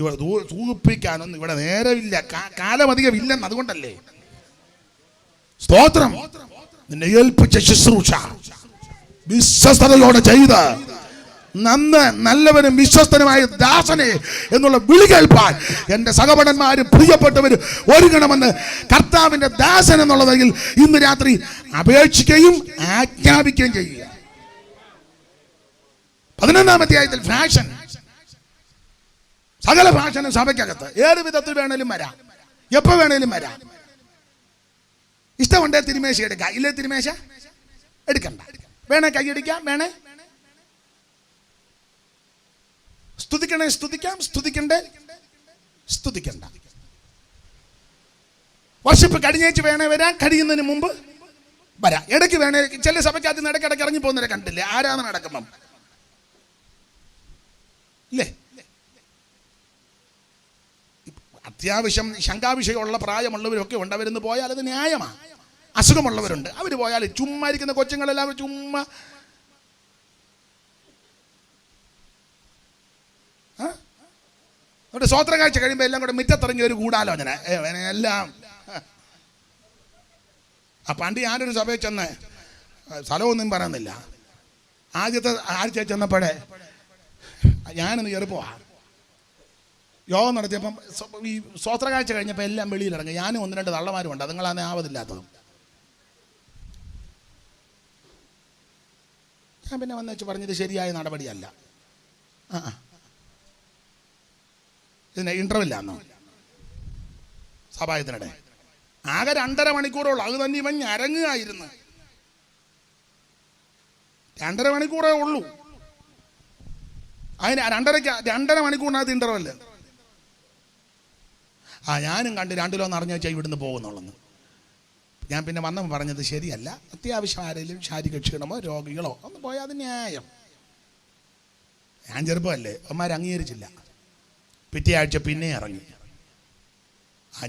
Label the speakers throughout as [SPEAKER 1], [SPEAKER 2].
[SPEAKER 1] ഇവിടെ സൂചിപ്പിക്കാനൊന്നും ഇവിടെ നേരമില്ല, കാലമധികം ഇല്ലെന്ന്. അതുകൊണ്ടല്ലേ സ്തോത്രം. നിന്നെ ഏൽപ്പിച്ച ശുശ്രൂഷ വിശ്വസ്തയോടെ ചെയ്ത് നല്ലവനും വിശ്വസ്തനുമായ ദാസനെ എന്നുള്ള വിളി കേൾപ്പാൻ എൻ്റെ സഹപഠന്മാരും പ്രിയപ്പെട്ടവരും ഒരുങ്ങണമെന്ന് കർത്താവിൻ്റെ ദാസൻ എന്നുള്ളതെങ്കിൽ ഇന്ന് രാത്രി അപേക്ഷിക്കുകയും ആജ്ഞാപിക്കുകയും ചെയ്യുക. 11-ാം അധ്യായത്തിൽ ഫാഷൻ, സകല ഫാഷനും സഭയ്ക്കകത്ത് ഏത് വിധത്തിൽ വേണേലും വരാം, എപ്പോ വേണേലും വരാം. ഇഷ്ടമുണ്ടേ തിരുമേശ എടുക്കാം, ഇല്ലേ തിരുമേശ എടുക്കണ്ട. വേണേ കൈയടിക്കാം, വേണേ സ്തുതിക്കണേ സ്തുതിക്കാം, സ്തുതിക്കണ്ടേ സ്തുതിക്കണ്ട. വർഷിപ്പ് കഴിഞ്ഞേച്ച് വേണേ വരാം, കഴിയുന്നതിന് മുമ്പ് വരാം. ഇടയ്ക്ക് വേണേ ചില സഭയ്ക്കകത്ത് ഇടയ്ക്കിടയ്ക്ക് ഇറങ്ങി പോകുന്നവരെ കണ്ടില്ലേ ആരാധന നടക്കുമ്പം, ഇല്ലേ? അത്യാവശ്യം ശങ്കാവിഷയമുള്ള പ്രായമുള്ളവരൊക്കെ ഉണ്ട്, അവരിന്ന് പോയാൽ അത് ന്യായമാണ്. അസുഖമുള്ളവരുണ്ട്, അവർ പോയാൽ ചുമ്മാ ഇരിക്കുന്ന കൊച്ചുങ്ങളെല്ലാം ചുമ്മാ അവിടെ സ്വോത്ര കാഴ്ച കഴിയുമ്പോൾ എല്ലാം കൂടെ മുറ്റത്തിറങ്ങി ഒരു കൂടാലോചന എല്ലാം. ആ പണ്ട് ഞാനൊരു സഭയിൽ ചെന്ന്, സ്ഥലമൊന്നും പറയുന്നില്ല, ആദ്യത്തെ ആഴ്ച ചെന്നപ്പോഴേ ഞാനൊന്ന് ചെറുപ്പമാണ് യോഗം നടത്തിയപ്പം ഈ സ്വോത്ര കാഴ്ച കഴിഞ്ഞപ്പോൾ എല്ലാം വെളിയിലിറങ്ങി. ഞാനും 1-2 തള്ളമാരുമുണ്ട്, അതുങ്ങളാണ് ആവതില്ലാത്തതും. ഞാൻ പിന്നെ വന്നു വെച്ച് പറഞ്ഞത് ശരിയായ നടപടിയല്ല. ഇതിന് ഇൻ്റർവെല്ലാന്നോ സഭായത്തിനിടെ ആകെ 2.5 മണിക്കൂറുള്ളൂ. അത് തന്നെ ഇവൻ ഞരങ്ങുകയായിരുന്നു. 2.5 മണിക്കൂറേ ഉള്ളൂ. അതിന് 2.5 മണിക്കൂറിനകത്ത് ഇൻ്റർവെല്ല്. ഞാനും കണ്ട് 2 കിലോ നിറഞ്ഞു വെച്ചാൽ ഇവിടുന്ന് പോകുന്നുള്ളെന്ന്. ഞാൻ പിന്നെ വന്നപ്പോൾ പറഞ്ഞത് ശരിയല്ല, അത്യാവശ്യം ആരെങ്കിലും ശാരീരിക ക്ഷീണമോ രോഗികളോ ഒന്ന് പോയാൽ അത് ന്യായം. ഞാൻ ചെറുപ്പമല്ലേ, അവന്മാർ അംഗീകരിച്ചില്ല. പിറ്റേ ആഴ്ച പിന്നെ ഇറങ്ങി.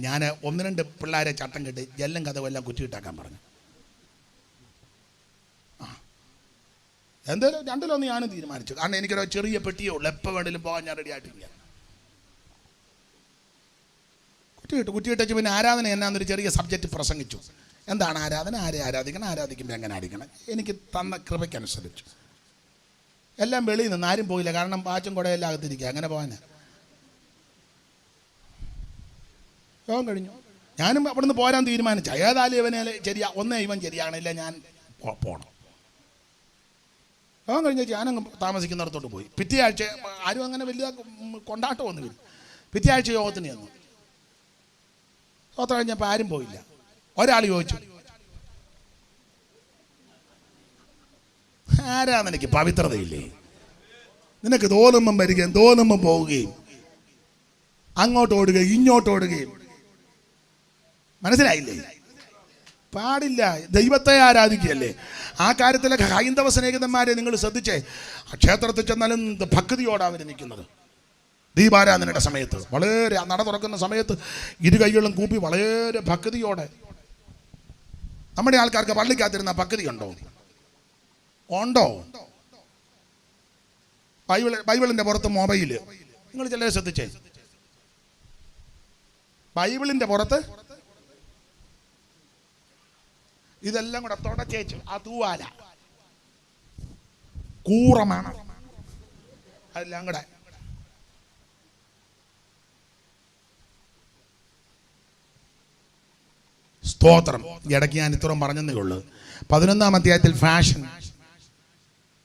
[SPEAKER 1] ഞാൻ 1-2 പിള്ളേരെ ചട്ടം കെട്ടി ജെല്ലും കഥവെല്ലാം കുറ്റിയിട്ടാക്കാൻ പറഞ്ഞു. എന്തായാലും 2 കിലോ ഞാനും തീരുമാനിച്ചു. കാരണം എനിക്കൊരു ചെറിയ പെട്ടിയേ ഉള്ളൂ, എപ്പോൾ വേണമെങ്കിലും പോകാൻ ഞാൻ റെഡി ആയിട്ടില്ല. കുറ്റിയിട്ട് പിന്നെ ആരാധന എന്നാന്നൊരു ചെറിയ സബ്ജക്റ്റ് പ്രസംഗിച്ചു. എന്താണ് ആരാധന, ആരെ ആരാധിക്കണം, ആരാധിക്കുമ്പോൾ എങ്ങനെ ആയിരിക്കണം, എനിക്ക് തന്ന കൃപയ്ക്കനുസരിച്ചു. എല്ലാം വെളിയിൽ നിന്ന് ആരും പോയില്ല, കാരണം പാച്ചും കുടയെല്ലാം അകത്തിരിക്കുക. അങ്ങനെ പോകാൻ യോഗം കഴിഞ്ഞു. ഞാനും അവിടുന്ന് പോരാൻ തീരുമാനിച്ച. ഏതായാലും ഇവനെ ശരിയാ, ഇവൻ ശരിയാണില്ല, ഞാൻ പോകണം. യോഗം കഴിഞ്ഞ് ഞാനങ്ങ് താമസിക്കുന്നിടത്തോട്ട് പോയി. പിറ്റേ ആഴ്ച ആരും അങ്ങനെ വലിയ കൊണ്ടാട്ടമൊന്നുമില്ല. പിറ്റേ ആഴ്ച യോഗത്തിന് ചെന്നു. സ്വോത്രം കഴിഞ്ഞപ്പോൾ ആരും പോയില്ല. ഒരാൾ ചോദിച്ചു, ആരാധനയ്ക്ക് പവിത്രതയില്ലേ? നിനക്ക് തോന്നുമ്പം വരികയും തോന്നുമ്പം പോവുകയും അങ്ങോട്ട് ഓടുകയും ഇങ്ങോട്ട് ഓടുകയും, മനസ്സിലായില്ലേ? പാടില്ല. ദൈവത്തെ ആരാധിക്കുകയല്ലേ. ആ കാര്യത്തിലൊക്കെ ഹൈന്ദവ സ്നേഹിതന്മാരെ നിങ്ങൾ ശ്രദ്ധിച്ചേ. ക്ഷേത്രത്തിൽ ചെന്നാലും ഭക്തിയോടാണ് അവർ നിൽക്കുന്നത്. ദീപാരാധനയുടെ സമയത്ത് വളരെ, നട തുറക്കുന്ന സമയത്ത് ഇരു കൈകളും കൂപ്പി വളരെ ഭക്തിയോടെ. നമ്മുടെ ആൾക്കാർക്ക് പള്ളിക്കകത്തിരുന്ന ഭക്തി ഉണ്ടോ? ബൈബിളിന്റെ പുറത്ത് മൊബൈല്. നിങ്ങൾ ചിലരെ ശ്രദ്ധിച്ചേ, ബൈബിളിന്റെ പുറത്ത് ഇതെല്ലാം കൂടെ തുടച്ചേച്ചു. ആ തൂവാല കൂറമാണ്, അതെല്ലാം കൂടെ. സ്തോത്രം. ഇടയ്ക്ക് ഞാൻ ഇത്രയും പറഞ്ഞതേ ഉള്ളൂ. 11-ാം അധ്യായത്തിൽ ഫാഷൻ,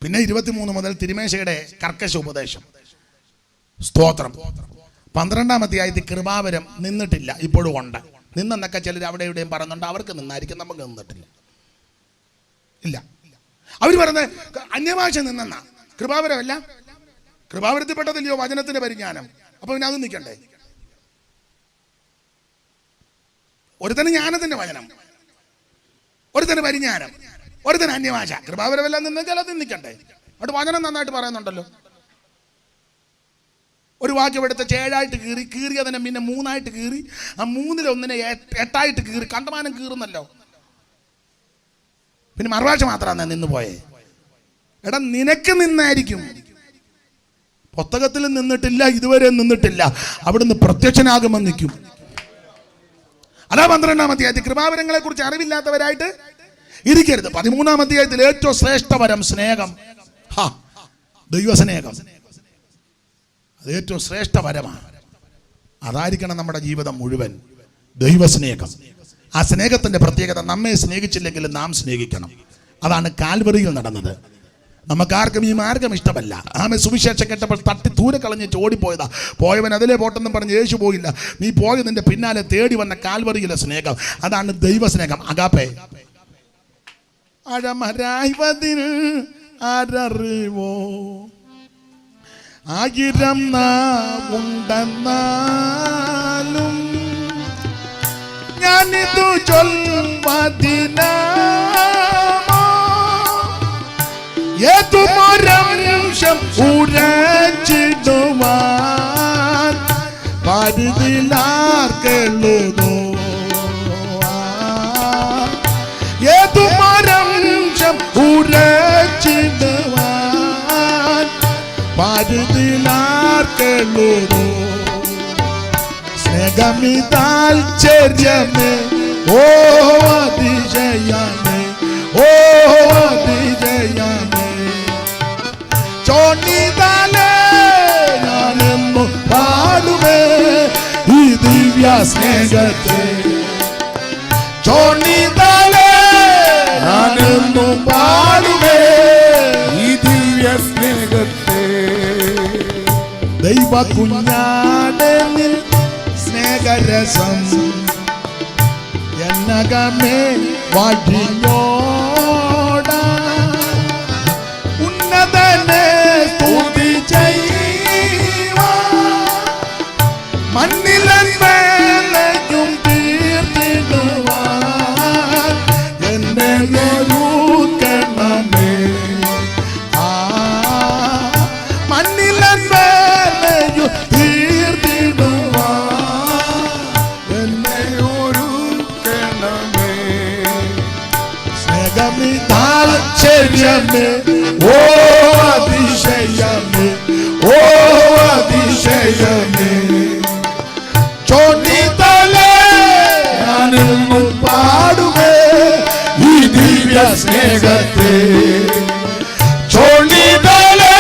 [SPEAKER 1] പിന്നെ 23 മുതൽ തിരുമേശയുടെ കർക്കശ ഉപദേശം. സ്തോത്രം. 12-ാം അധ്യായത്തിൽ കൃപാവരം നിന്നിട്ടില്ല, ഇപ്പോഴും ഉണ്ട്. നിന്നെന്നൊക്കെ ചിലർ അവിടെ ഇവിടെയും പറയുന്നുണ്ട്. അവർക്ക് നിന്നായിരിക്കും, നമുക്ക് നിന്നിട്ടില്ല. ഇല്ല, അവർ പറയുന്നത് അന്യഭാഷ നിന്നെന്നാ. കൃപാവരമല്ല, കൃപാവരത്തിൽപ്പെട്ടതില്ലയോ വചനത്തിന്റെ പരിജ്ഞാനം. അപ്പൊ പിന്നെ അത് നിൽക്കണ്ടേ? ഒരുത്തന് ജ്ഞാനത്തിന്റെ വചനം, ഒരുത്തന് പരിജ്ഞാനം, ഒരുത്തന് അന്യഭാഷ. കൃപാവരമെല്ലാം നിന്നെങ്കിൽ അത് നിൽക്കണ്ടേ? അവിടെ വചനം നന്നായിട്ട് പറയുന്നുണ്ടല്ലോ. ഒരു വാക്യം എടുത്ത് 7ആയിട്ട് കീറിയതിനെ പിന്നെ 3ആയിട്ട് കീറി, ആ 3-ൽ-1 8ആയിട്ട് കീറി, കണ്ടമാനം കീറുന്നല്ലോ. പിന്നെ മറുഭാഷ മാത്രമാണ് നിന്ന് പോയേ. എടാ, നിനക്ക് നിന്നായിരിക്കും. പുസ്തകത്തിൽ നിന്നിട്ടില്ല, ഇതുവരെ നിന്നിട്ടില്ല. അവിടുന്ന് പ്രത്യക്ഷനാകുമെന്ന് നിൽക്കും. അതാ 12-ാം അധ്യായത്തിൽ കൃപാവരങ്ങളെ കുറിച്ച് അറിവില്ലാത്തവരായിട്ട് ഇരിക്കരുത്. 13-ാം അധ്യായത്തിൽ ഏറ്റവും ശ്രേഷ്ഠവരം സ്നേഹം, ദൈവസ്നേഹം. അത് ഏറ്റവും ശ്രേഷ്ഠവരമാണ്. അതായിരിക്കണം നമ്മുടെ ജീവിതം മുഴുവൻ, ദൈവസ്നേഹം. ആ സ്നേഹത്തിന്റെ പ്രത്യേകത, നമ്മെ സ്നേഹിച്ചില്ലെങ്കിലും നാം സ്നേഹിക്കണം. അതാണ് കാൽവറിയിൽ നടന്നത്. നമുക്കാർക്കും ഈ മാർഗം ഇഷ്ടമല്ല. ആമേ സുവിശേഷം കേട്ടപ്പോൾ തട്ടി ദൂരെ കളഞ്ഞിട്ട് ഓടിപ്പോയതാ. പോയവൻ അതിലേ പോട്ടെന്നും പറഞ്ഞ് യേശു പോയില്ല. നീ പോയതിന്റെ പിന്നാലെ തേടി വന്ന കാൽവറിയിലെ സ്നേഹം, അതാണ് ദൈവസ്നേഹം, അഗാപ്പേ. അഴമരായ്വതിൽ ആരറിവോ, ആയിരം ഉണ്ടെന്നാലും ഞാനിതു ചൊൽവതിനാമോ, ഏതുമൊരംശം ഉരച്ചിടുവാൻ പരിധിലാർക്കെഴുതോ, ഏതുമൊരംശം ഉരച്ചിടുവാൻ പരിധിലാർക്കെഴുതോ. സ്നേഹമിതാൽച്ചര്യമേ, ഓ അതിശയമേ, ഓ അതിശയമേ. ചോണിതാലേ ഞാനെന്നു പാടുമേ ഈ ദിവ്യ സ്നേഹത്തെ. ചോണിതാലേ ഞാനെന്നു പാടുമേ ഈ ദിവ്യ സ്നേഹത്തെ. ദൈവ കുഞ്ഞാടനിൽ സ്നേഹരസം എന്നകമേ വാഴിഞ്ഞോട, ഉന്നതനെ സ്തുതി ചെയ്യുവാൻ മണ്ണിലും തീർത്തിടുവാൻ എന്നെ ഒരുക്കണമേ. മണ്ണിലും തീർത്തിടുവാൻ എന്നെ ഒരുക്കണമേ. സ്നേഹമിതാൽച്ചര്യമേ, ഓ അതിശയമേ, ഓ അതിശയമേ. ചോണിതലേ ഞാനെന്നു പാടുമേ ഈ ദിവ്യ സ്നേഹത്തെ. ചോണിതലേ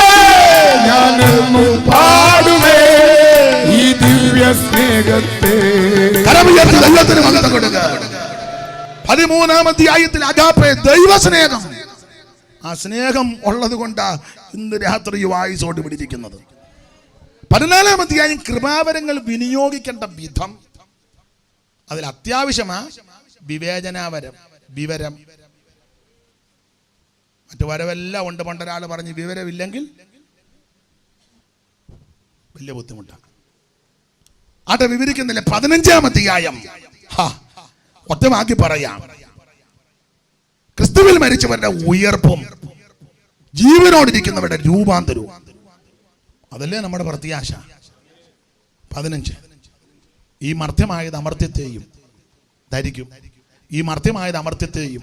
[SPEAKER 1] ഞാനെന്നു പാടുമേ ഈ ദിവ്യ സ്നേഹത്തെ. കരമുയർത്തി ദൈവത്തിന് മഹത്വം കൊടുക്കുക. 13-ാം അധ്യായത്തിൽ അഗാപ്പേ, ദൈവസ്നേഹം. ആ സ്നേഹം ഉള്ളത് കൊണ്ടാ ഇന്ന് രാത്രി വായിസോട് പിടിച്ചിരിക്കുന്നത്. 14-ാം അധ്യായം കൃപാവരങ്ങൾ വിനിയോഗിക്കേണ്ട വിധം, അതിൽ അത്യാവശ്യമാ വിവേചനാവരം, വിവരം. മറ്റു വരവെല്ലാം ഉണ്ട്. പണ്ടൊരാൾ പറഞ്ഞ് വിവരമില്ലെങ്കിൽ വലിയ ബുദ്ധിമുട്ടാണ്. ആട്ടെ, വിവരിക്കുന്നില്ല. 15-ാം അധ്യായം ഒറ്റമാക്കി പറയാം. ക്രിസ്തുവിൽ മരിച്ചവരുടെ ഉയർപ്പും ജീവനോടിരിക്കുന്നവരുടെ രൂപാന്തരവും, അതല്ലേ നമ്മുടെ പ്രത്യാശ. 15, ഈ മർത്യമായത് അമർത്യത്തെയും ധരിക്കും. ഈ മർത്യമായത് അമർത്യത്തെയും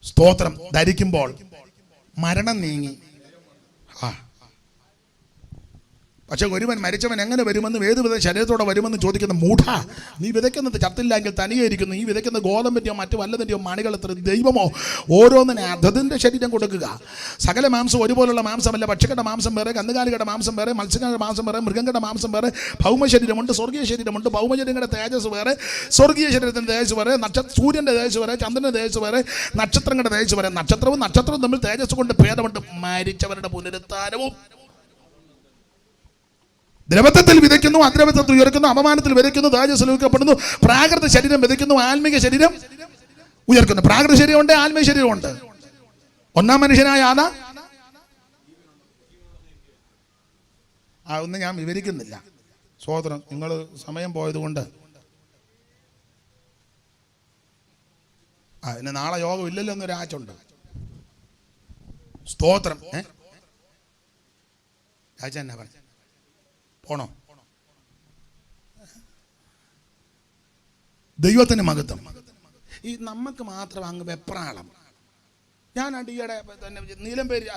[SPEAKER 1] സ്തോത്രം ധരിക്കുമ്പോൾ മരണം നീങ്ങി. പക്ഷെ ഒരുവൻ മരിച്ചവൻ എങ്ങനെ വരുമെന്ന്, ഏത് വിധ ശരീരത്തോടെ വരുമെന്ന് ചോദിക്കുന്ന മൂഢ, നീ വിതയ്ക്കുന്നത് ചത്തില്ലെങ്കിൽ തനിയെ ഇരിക്കുന്നു. നീ വിതയ്ക്കുന്ന ഗോതമ്പിൻ്റെയോ മറ്റു വല്ലതിൻ്റെയോ മണികൾ എത്ര ദൈവമോ ഓരോന്നിനെ അതതിൻ്റെ ശരീരം കൊടുക്കുക. സകല മാംസം ഒരുപോലുള്ള മാംസമല്ല. പക്ഷികളുടെ മാംസം വേറെ, കന്നുകാലികളുടെ മാംസം വേറെ, മത്സ്യങ്ങളുടെ മാംസം വേറെ, മൃഗങ്ങളുടെ മാംസം വേറെ. ഭൗമ ശരീരമുണ്ട്, സ്വർഗീയ ശരീരമുണ്ട്. ഭൗമശരീരങ്ങളുടെ തേജസ് വേറെ, സ്വർഗീയ ശരീരത്തിൻ്റെ തേജസ് വേറെ. സൂര്യൻ്റെ തേജസ് വേറെ, ചന്ദ്രൻ്റെ തേജസ് വേറെ, നക്ഷത്രങ്ങളുടെ തേജസ് വേറെ. നക്ഷത്രവും തമ്മിൽ തേജസ് കൊണ്ട് ഭേദമുണ്ട്. മരിച്ചവരുടെ പുനരുത്ഥാനവും. ദ്രവത്വത്തിൽ വിതയ്ക്കുന്നു, അദ്രവത്വത്തിൽ ഉയർക്കുന്നു. അപമാനത്തിൽ വിതയ്ക്കുന്നു, തേജസ്സിൽ ഉയർക്കപ്പെടുന്നു. പ്രാകൃത ശരീരം വിതയ്ക്കുന്നു, ആത്മീക ശരീരം ഉയർക്കുന്നു. പ്രാകൃത ശരീരമുണ്ട്, ആത്മീയ ശരീരമുണ്ട്. ഒന്നാം മനുഷ്യനായ ആദാം, ഒന്നും ഞാൻ വിവരിക്കുന്നില്ല. സഹോദരൻ, നിങ്ങൾ സമയം പോയതുകൊണ്ട് ഇന്ന് നാളെ യോഗം ഇല്ലല്ലോ എന്നൊരാച്ചുണ്ട്. സ്തോത്രം. രാജ എന്നാ പറഞ്ഞു, പോണോ? ദൈവത്തിന് മഹത്വം. ഈ നമുക്ക് മാത്രം അങ്ങ് വെപ്രാളം. ഞാൻ അടിയുടെ തന്നെ നീലം പേര്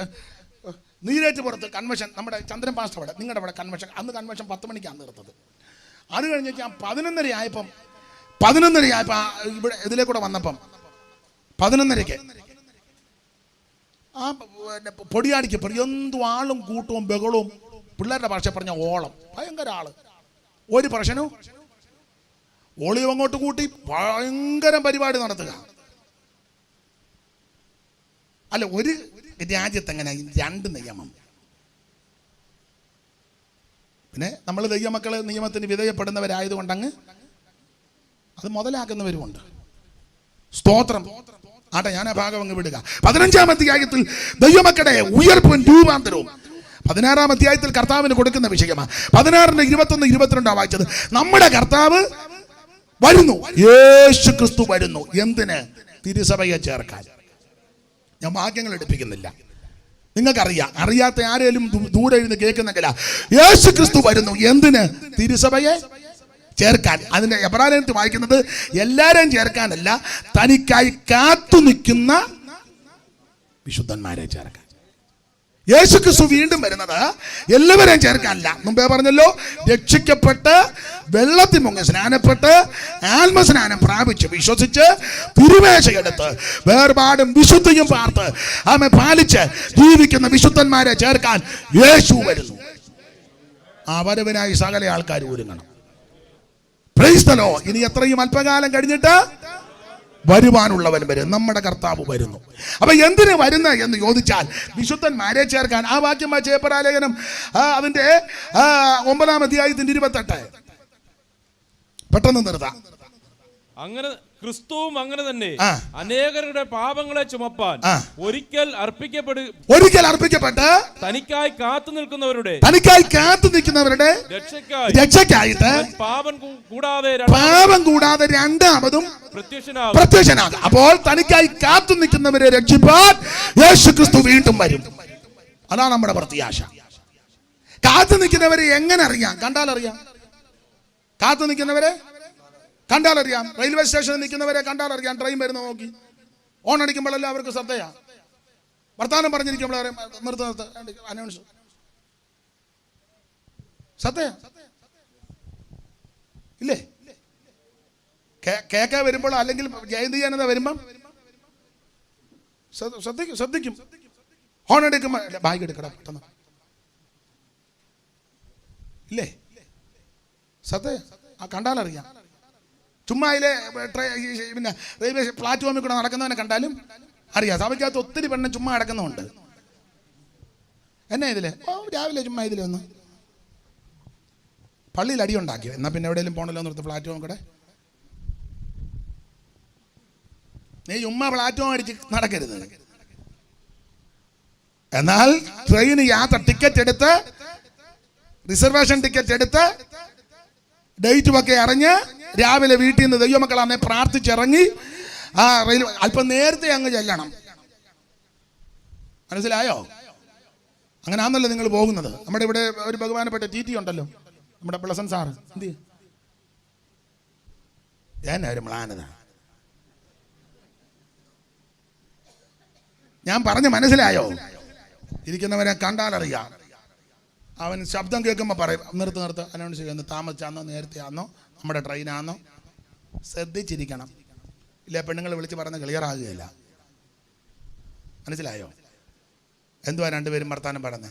[SPEAKER 1] നീരേറ്റുപുറത്ത് കൺവെൻഷൻ, നമ്മുടെ ചന്ദ്രൻ പാസ്റ്റർ അവിടെ, നിങ്ങളുടെ അവിടെ കൺവെൻഷൻ, അന്ന് കൺവെൻഷൻ 10 മണിക്കാണ് നിർത്തത്. അത് കഴിഞ്ഞ് ഞാൻ 11:30 ആയപ്പം ഇവിടെ ഇതിലേ കൂടെ വന്നപ്പം 11:30 ആ പൊടിയാടിക്ക് എന്തു ആളും കൂട്ടവും ബഹളവും, പിള്ളേരുടെ ഭാഷ പറഞ്ഞ ഓളം, ഭയങ്കര ആള്, ഒരു പ്രശ്നവും. ഓളിയും അങ്ങോട്ട് കൂട്ടി ഭയങ്കര പരിപാടി നടത്തുക. അല്ല, ഒരു രാജ്യത്തെങ്ങനെ 2 നിയമം? പിന്നെ നമ്മൾ ദൈവമക്കള് നിയമത്തിന് വിധേയപ്പെടുന്നവരായതുകൊണ്ട് അങ്ങ് അത് മുതലാക്കുന്നവരുമുണ്ട്. സ്തോത്രം. ആട്ടെ, ഞാൻ ആ ഭാഗം അങ്ങ് വിടുക. 15-ാം അധ്യായത്തിൽ ദൈവമക്കളുടെ ഉയർപ്പും രൂപാന്തരവും 16-ാം അധ്യായത്തിൽ കർത്താവിന് കൊടുക്കുന്ന വിഷയമാണ്. 16-ന്റെ 21-22 വായിച്ചത്. നമ്മുടെ കർത്താവ് വരുന്നു, യേശു ക്രിസ്തു വരുന്നു. എന്തിന്? തിരുസഭയെ ചേർക്കാൻ. ഞാൻ വാക്യങ്ങൾ എടുപ്പിക്കുന്നില്ല, നിങ്ങൾക്കറിയാം. അറിയാത്ത ആരെങ്കിലും ദൂരെ ഇരുന്ന് കേൾക്കുന്നെങ്കില, യേശു ക്രിസ്തു വരുന്നു. എന്തിന്? തിരുസഭയെ ചേർക്കാൻ. അതിന്റെ എബ്രായത്തിൽ വായിക്കുന്നത് എല്ലാരെയും ചേർക്കാനല്ല, തനിക്കായി കാത്തു നിൽക്കുന്ന വിശുദ്ധന്മാരെ ചേർക്കാൻ. യേശു ക്രിസ്തു വീണ്ടും വരുന്നത് എല്ലാവരെയും ചേർക്കാനല്ല. മുമ്പേ പറഞ്ഞല്ലോ, രക്ഷിക്കപ്പെട്ട് വെള്ളത്തിൽ മുങ്ങി സ്നാനപ്പെട്ട് ആത്മസ്നാനം പ്രാപിച്ച് വിശ്വസിച്ച് തിരുമേശയെടുത്ത് വേർപാടും വിശുദ്ധിയും പാർത്ത് ആമെ പാലിച്ച് ജീവിക്കുന്ന വിശുദ്ധന്മാരെ ചേർക്കാൻ യേശു വരുന്നു. ആ വരവിനായി സകല ആൾക്കാർ ഒരുങ്ങണം. Praise the Lord. ഇനി എത്രയും അല്പകാലം കഴിഞ്ഞിട്ട് വരുവാനുള്ളവൻ വരും. നമ്മുടെ കർത്താവ് വരുന്നു. അപ്പൊ എന്തിനു വരുന്ന എന്ന് ചോദിച്ചാൽ വിശുദ്ധന്മാരെ ചേർക്കാൻ. ആ വാക്യം എബ്രായലേഖനം അതിന്റെ 9-ാം അധ്യായത്തിന്റെ 28. പെട്ടെന്ന് നിർത്താം.
[SPEAKER 2] അങ്ങനെ ക്രിസ്തുവും അങ്ങനെ തന്നെ അനേകരുടെ പാപങ്ങളെ ചുമപ്പാൻ ഒരിക്കൽ അർപ്പിക്കപ്പെട്ട് തനിക്കായി കാത്തു നിൽക്കുന്നവരുടെ
[SPEAKER 1] രക്ഷയ്ക്കായിട്ട് പാപം കൂടാതെ രണ്ടാമതും പ്രത്യക്ഷനാകും. അപ്പോൾ തനിക്കായി കാത്തു നിൽക്കുന്നവരെ രക്ഷിപ്പാൻ യേശു ക്രിസ്തു വീണ്ടും വരും. അതാണ് നമ്മുടെ പ്രത്യാശ. കാത്തു നിൽക്കുന്നവരെ എങ്ങനെ അറിയാം? കണ്ടാലറിയാം. കാത്തു നിൽക്കുന്നവരെ കണ്ടാലറിയാം. റെയിൽവേ സ്റ്റേഷനിൽ നിൽക്കുന്നവരെ കണ്ടാലറിയാം. ട്രെയിൻ വരുന്ന നോക്കി ഓൺ അടിക്കുമ്പോഴല്ല അവർക്ക് ശ്രദ്ധയാ. വർത്താനം പറഞ്ഞിരിക്കുമ്പോഴേ നിർത്ത് അനൗൺസ് ശ്രദ്ധയാ ഇല്ലേ? കേക്ക വരുമ്പോൾ അല്ലെങ്കിൽ ജയന്തി ജനത വരുമ്പം ശ്രദ്ധിക്കും. ഹോൺ എടുക്കുമ്പോ ബാഗ് എടുക്കടാ പെട്ടെന്ന് ഇല്ലേ? ശ്രദ്ധയാ. ആ കണ്ടാലറിയാം. ചുമ്മാ അതിലെ പിന്നെ റെയിൽവേ പ്ലാറ്റ്ഫോമിൽ കൂടെ നടക്കുന്നവനെ കണ്ടാലും അറിയാം. സഭയ്ക്കകത്ത് ഒത്തിരി പെണ്ണ് ചുമ്മാ നടക്കുന്നുണ്ട്. എന്നാ ഇതില് രാവിലെ ചുമ്മാ ഇതിൽ ഒന്ന് പള്ളിയിൽ അടിയുണ്ടാക്കി. എന്നാൽ പിന്നെ എവിടെയെങ്കിലും പോകണല്ലോ നിർത്തി പ്ലാറ്റ്ഫോം കൂടെ. നീ ചുമ്മാ പ്ലാറ്റ്ഫോം അടിച്ച് നടക്കരുത്. എന്നാൽ ട്രെയിന് യാത്ര ടിക്കറ്റ് എടുത്ത് റിസർവേഷൻ ടിക്കറ്റ് എടുത്ത് ഡേറ്റും ഒക്കെ അറിഞ്ഞ് രാവിലെ വീട്ടിൽ നിന്ന് ദൈവമക്കളാന്നെ പ്രാർത്ഥിച്ചിറങ്ങി ആ റെയിൽ അല്പം നേരത്തെ അങ്ങ് ചെല്ലണം. മനസ്സിലായോ? അങ്ങനെ ആണല്ലോ നിങ്ങൾ പോകുന്നത്. നമ്മുടെ ഇവിടെ ഒരു ബഹുമാനപ്പെട്ട ടി ഉണ്ടല്ലോ, നമ്മുടെ പ്ലസൻ സാറ്. എന്ത് ഞാൻ ഒരു മ്ലാനത ഞാൻ പറഞ്ഞ് മനസ്സിലായോ? ഇരിക്കുന്നവരെ കണ്ടാലറിയാം. അവൻ ശബ്ദം കേൾക്കുമ്പോൾ പറയും നിർത്ത് അനൗൺസ് ചെയ്യുന്നു. താമസിച്ചാന്നോ നേരത്തെ ആണെന്നോ നമ്മുടെ ട്രെയിനാണെന്നോ ശ്രദ്ധിച്ചിരിക്കണം. ഇല്ല പെണ്ണുങ്ങൾ വിളിച്ച് പറഞ്ഞ് ക്ലിയർ ആകുകയില്ല. മനസ്സിലായോ? എന്തുവാ രണ്ടുപേരും വർത്താനം പറഞ്ഞേ?